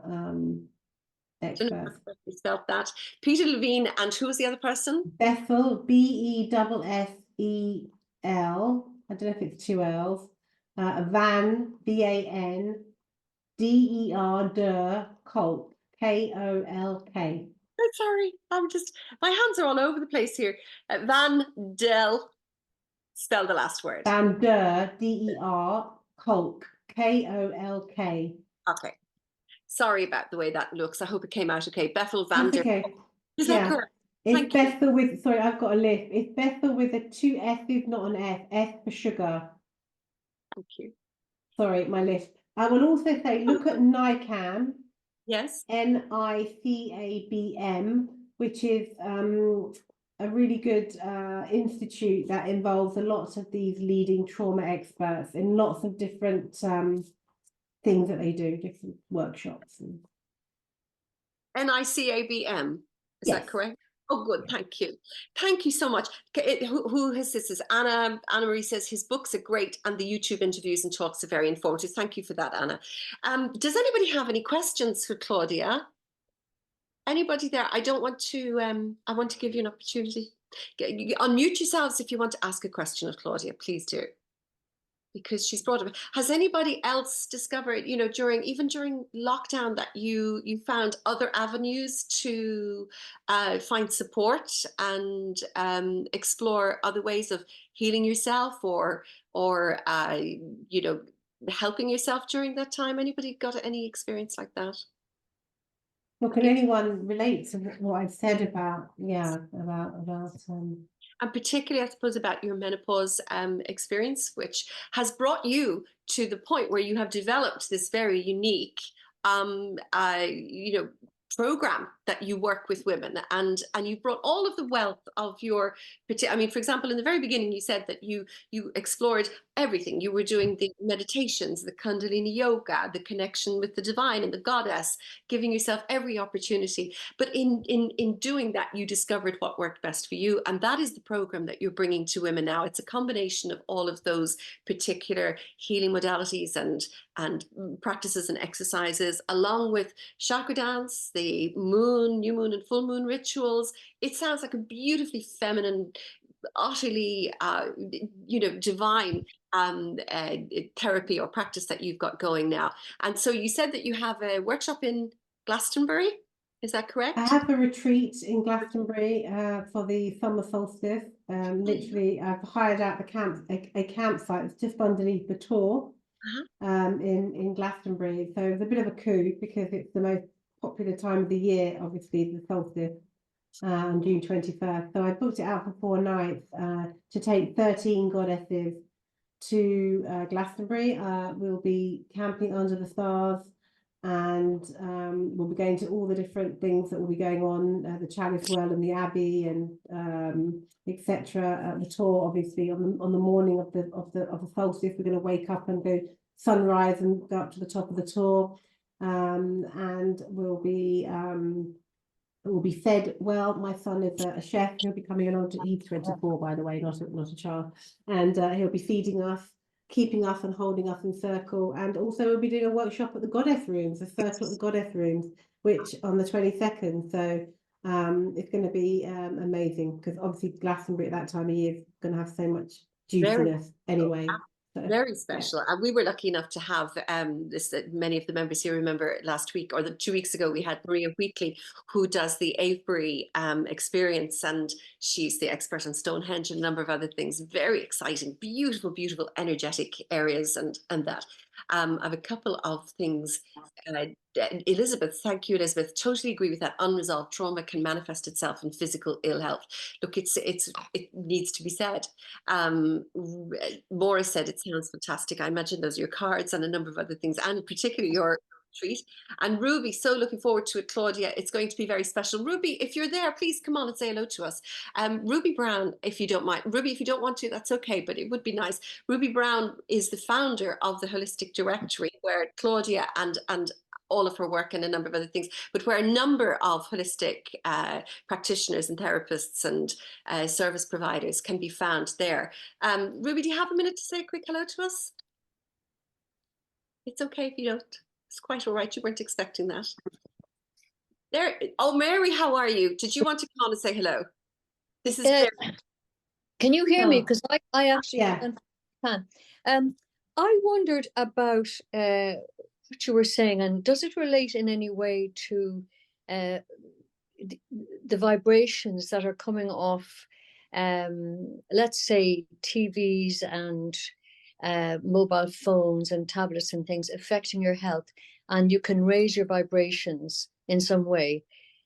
I don't know experts. if you spelled that. Peter Levine, and who was the other person? Bethel, Bessel. I don't know if it's two L's. Van, Vanderder, Kolk, Kolk. I'm sorry. My hands are all over the place here. Van Del, spell the last word. Vander, Kolk, Kolk. Okay. Sorry about the way that looks. I hope it came out okay. Bethel van That's der. okay. Is that Yeah. correct? It's Thank you. Bethel with, sorry, I've got a list. It's Bethel with a two S's, not an F. F for sugar. Thank you. Sorry, my list. I will also say, look at NICAM, Yes. NICABM, which is a really good institute that involves a lot of these leading trauma experts in lots of different things that they do, different workshops. NICABM. Is that Yes. correct? Oh, good. Yeah. Thank you. Thank you so much. Who has this? Is Anna Marie says his books are great and the YouTube interviews and talks are very informative. Thank you for that, Anna. Does anybody have any questions for Claudia? Anybody there? I don't want to. I want to give you an opportunity. Unmute yourselves if you want to ask a question of Claudia. Please do, because she's brought up. Has anybody else discovered, during lockdown, that you found other avenues to find support and explore other ways of healing yourself or helping yourself during that time? Anybody got any experience like that? Well, can anyone relate to what I've said about, And particularly, I suppose, about your menopause experience, which has brought you to the point where you have developed this very unique, program that you work with women, and you brought all of the wealth of your. I mean, for example, in the very beginning, you said that you explored everything. You were doing the meditations, the kundalini yoga, the connection with the divine and the goddess, giving yourself every opportunity. But in doing that, you discovered what worked best for you, and that is the program that you're bringing to women now. It's a combination of all of those particular healing modalities and practices and exercises, along with chakra dance, the moon, new moon, and full moon rituals. It sounds like a beautifully feminine, utterly, divine therapy or practice that you've got going now. And so you said that you have a workshop in Glastonbury. Is that I correct? have a retreat in Glastonbury for the summer solstice. Literally, I've hired out a campsite. It's just underneath the Tor in Glastonbury. So it's a bit of a coup because it's the most popular time of the year, obviously, the solstice on June 21st. So I booked it out for 4 nights to take 13 goddesses to Glastonbury. We'll be camping under the stars, and we'll be going to all the different things that will be going on, the Chalice Well and the Abbey, and etc. The tour, obviously, on the morning of the solstice, we're going to wake up and go sunrise and go up to the top of the tour, and will be fed well. My son is a chef. He'll be coming along he's 24, by the way, not a child. And he'll be feeding us, keeping us and holding us in circle. And also we'll be doing a workshop at the Goddess Rooms, a circle at the Goddess Rooms, which on the 22nd. So it's going to be amazing, because obviously Glastonbury at that time of year is going to have so much Very juiciness anyway. So, Very yeah. special. And we were lucky enough to have this. Many of the members here remember last week or 2 weeks ago, we had Maria Wheatley, who does the Avebury experience. And she's the expert on Stonehenge and a number of other things. Very exciting, beautiful, beautiful, energetic areas and that. I have a couple of things. Elizabeth, thank you, Elizabeth. Totally agree with that. Unresolved trauma can manifest itself in physical ill health. Look, it needs to be said. Maura said it sounds fantastic. I imagine those are your cards and a number of other things, and particularly your treat. And Ruby, so looking forward to it, Claudia. It's going to be very special. Ruby, if you're there, please come on and say hello to us. Ruby Brown, if you don't mind. Ruby, if you don't want to, that's okay, but it would be nice. Ruby Brown is the founder of the Holistic Directory, where Claudia and all of her work and a number of other things, but where a number of holistic practitioners and therapists and service providers can be found there. Ruby, do you have a minute to say a quick hello to us? It's okay if you don't. It's quite all right. You weren't expecting that. There. Oh, Mary, how are you? Did you want to come on and say hello? This is Mary. Can you hear me? Oh. Because I actually can. I wondered about what you were saying, and does it relate in any way to the vibrations that are coming off, let's say, TVs and mobile phones and tablets and things affecting your health, and you can raise your vibrations in some way?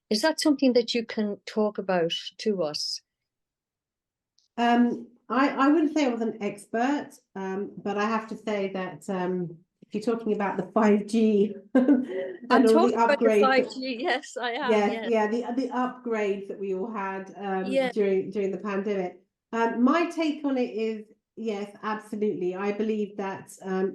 Is that something that you can talk about to us? I wouldn't say I was an expert, but I have to say that if you're talking about the 5G and I'm all the talking about the upgrades, 5G. Yes, I am. yes, the upgrades that we all had Yeah. during the pandemic. My take on it is yes, absolutely. I believe that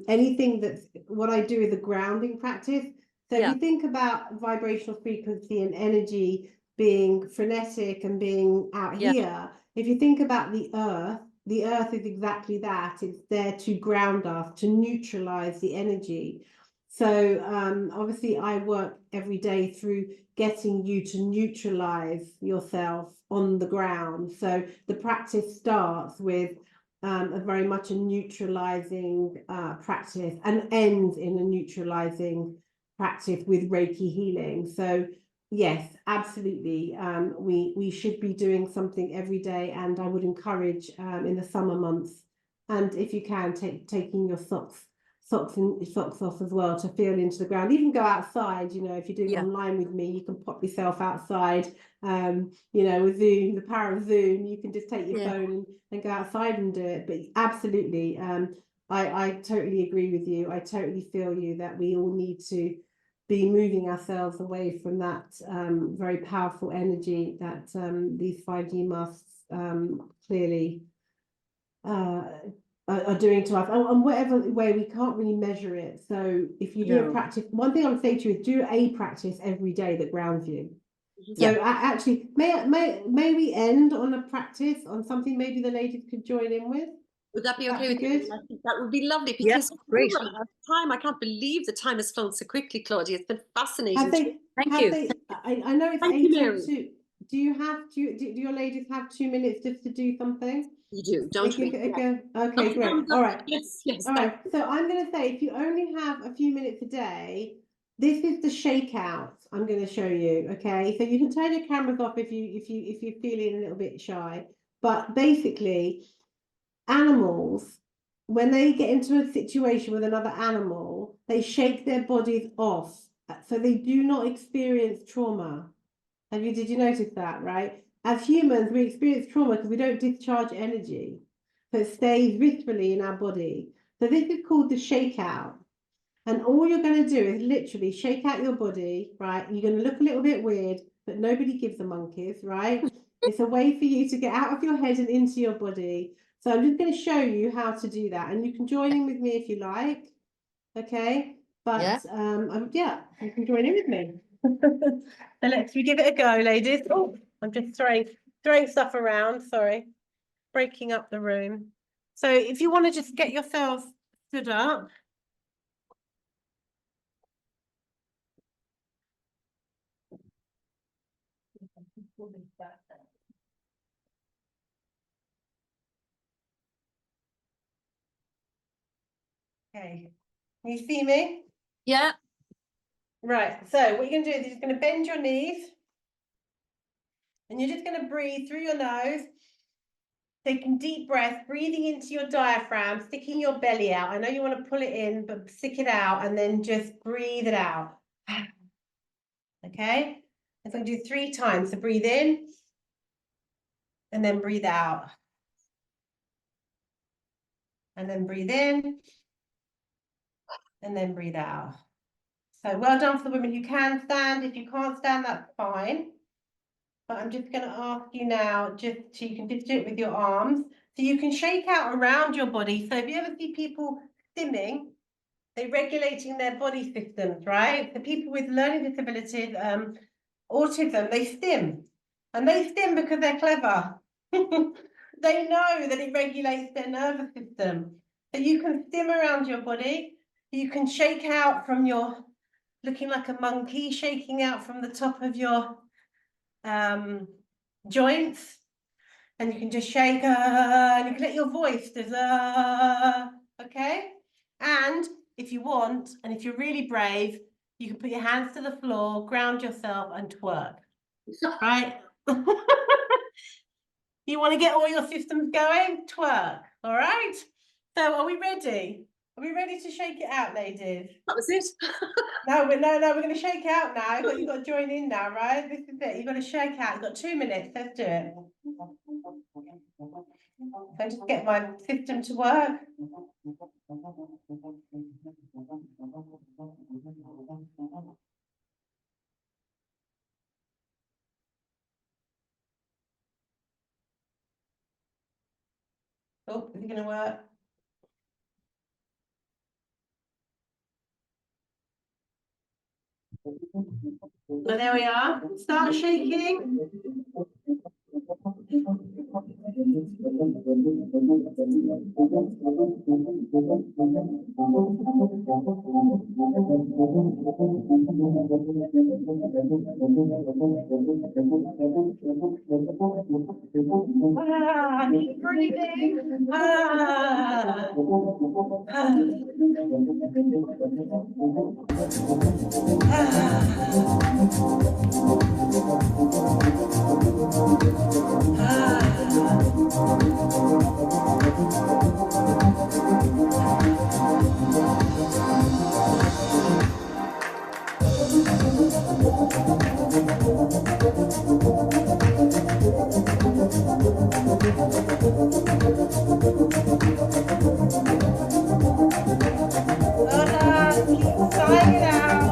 anything that's what I do is a grounding practice. So if you think about vibrational frequency and energy being frenetic and being out here, if you think about the earth is exactly that. It's there to ground us, to neutralize the energy. So obviously I work every day through getting you to neutralize yourself on the ground. So the practice starts with a very much a neutralizing practice and ends in a neutralizing practice with Reiki healing. So yes, absolutely. We should be doing something every day, and I would encourage in the summer months, and if you can, taking your socks off as well to feel into the ground. Even go outside. You know, if you're doing online with me, you can pop yourself outside. You know, with Zoom, the power of Zoom, you can just take your phone and go outside and do it. But absolutely, I totally agree with you. I totally feel you that we all need to be moving ourselves away from that very powerful energy that these 5G masks clearly are doing to us, and whatever way we can't really measure it. So if you do a practice, one thing I would say to you is do a practice every day that grounds you. So actually, may we end on a practice on something maybe the ladies could join in with? Would that be okay with you? I think that would be lovely, because great. Time. I can't believe the time has flown so quickly, Claudia. It's been fascinating. Thank you. I know it's 8:02. Do your ladies have 2 minutes just to do something? You do, don't we? Okay, great. All right. Yes. All right. So I'm going to say, if you only have a few minutes a day, this is the shakeout I'm going to show you. Okay, so you can turn your cameras off if you're feeling a little bit shy. But basically, animals, when they get into a situation with another animal, they shake their bodies off, so they do not experience trauma. Did you notice that, right? As humans, we experience trauma because we don't discharge energy. So it stays viscerally in our body. So this is called the shakeout. And all you're going to do is literally shake out your body, right? You're going to look a little bit weird, but nobody gives a monkeys, right? It's a way for you to get out of your head and into your body. So I'm just going to show you how to do that. And you can join in with me if you like. Okay? But you can join in with me. So let's give it a go, ladies. Oh, I'm just throwing stuff around, sorry. Breaking up the room. So if you want to just get yourselves stood up. Okay, can you see me? Yeah. Right, so what you're going to do is you're just going to bend your knees and you're just going to breathe through your nose, taking deep breath, breathing into your diaphragm, sticking your belly out. I know you want to pull it in, but stick it out and then just breathe it out. Okay, I'm going to do 3 times. So breathe in and then breathe out. And then breathe in and then breathe out. So well done for the women who can stand. If you can't stand, that's fine. But I'm just going to ask you now, just so you can just do it with your arms. So you can shake out around your body. So if you ever see people stimming, they're regulating their body systems, right? The people with learning disabilities, autism, they stim. And they stim because they're clever. They know that it regulates their nervous system. So you can stim around your body. You can shake out from your, looking like a monkey, shaking out from the top of your joints. And you can just shake, and you can let your voice do, okay? And if you want, and if you're really brave, you can put your hands to the floor, ground yourself, and twerk, right? You want to get all your systems going? Twerk, all right? So are we ready? Are we ready to shake it out, ladies? That was it. No, we're going to shake out now. You've got to join in now, right? This is it. You've got to shake out. You've got 2 minutes. Let's do it. So just get my system to work. Oh, is it going to work? Well, there we are. Start shaking. Keep breathing. Keep sighing it out.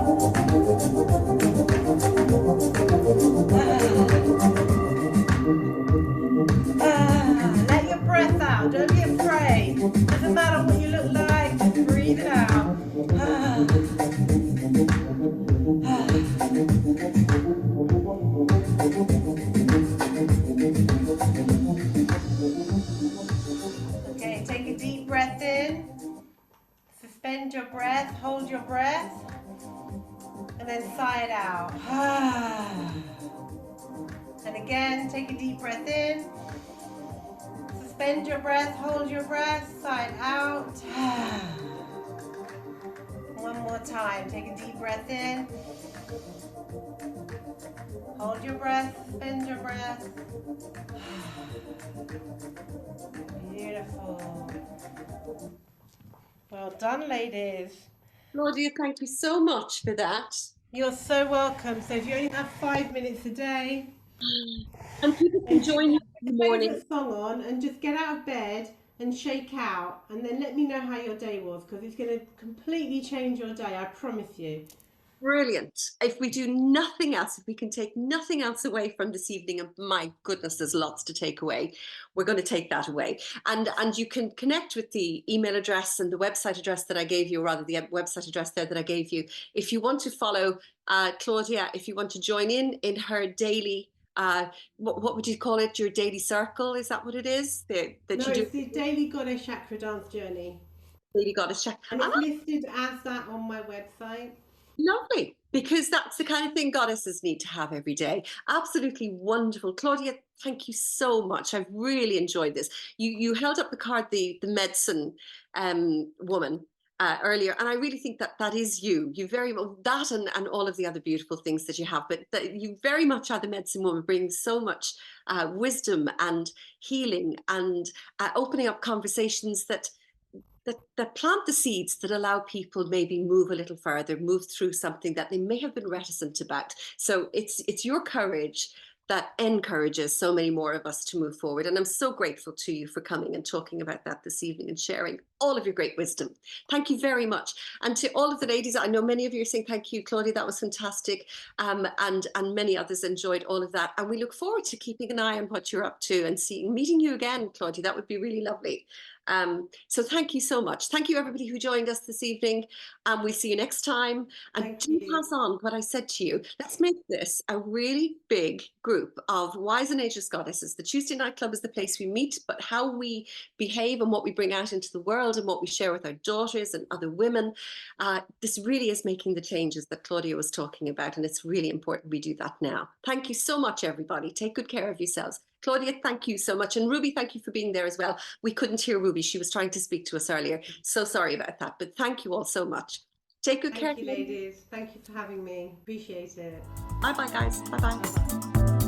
Let your breath out. Don't be afraid. Doesn't matter what you look like. Just breathe it out. Okay, take a deep breath in. Suspend your breath. Hold your breath. And then sigh it out. And again, take a deep breath in. Suspend your breath, hold your breath, sigh it out. One more time, take a deep breath in. Hold your breath, suspend your breath. Beautiful. Well done, ladies. Claudia, thank you so much for that. You're so welcome. So if you only have 5 minutes a day, and people can join you in the morning. Put a song on and just get out of bed and shake out, and then let me know how your day was, because it's going to completely change your day, I promise you. Brilliant. If we do nothing else, if we can take nothing else away from this evening, and my goodness, there's lots to take away, we're going to take that away. And you can connect with the email address and the website address that I gave you, or rather the website address there that I gave you. If you want to follow Claudia, if you want to join in her daily, what would you call it? Your daily circle? Is that what it is? It's the Daily Goddess Chakra Dance Journey. Daily Goddess Chakra. And it's listed as that on my website. Lovely, because that's the kind of thing goddesses need to have every day. Absolutely wonderful. Claudia, thank you so much. I've really enjoyed this. You held up the card, the medicine woman earlier, and I really think that is you. You very much, that and all of the other beautiful things that you have, but that you very much are the medicine woman, bringing so much wisdom and healing and opening up conversations that plant the seeds that allow people maybe move a little further, move through something that they may have been reticent about. So it's your courage that encourages so many more of us to move forward. And I'm so grateful to you for coming and talking about that this evening and sharing all of your great wisdom. Thank you very much. And to all of the ladies, I know many of you are saying thank you, Claudia, that was fantastic. And many others enjoyed all of that. And we look forward to keeping an eye on what you're up to and meeting you again, Claudia. That would be really lovely. So thank you so much. Thank you, everybody who joined us this evening. We'll see you next time. And do pass on what I said to you. Let's make this a really big group of Wise and Ageless Goddesses. The Tuesday Night Club is the place we meet, but how we behave and what we bring out into the world and what we share with our daughters and other women, this really is making the changes that Claudia was talking about. And it's really important we do that now. Thank you so much, everybody. Take good care of yourselves. Claudia, thank you so much. And Ruby, thank you for being there as well. We couldn't hear Ruby. She was trying to speak to us earlier. So sorry about that, but thank you all so much. Take good care. Thank you, ladies. Thank you for having me. Appreciate it. Bye-bye, guys. Bye-bye. Bye-bye.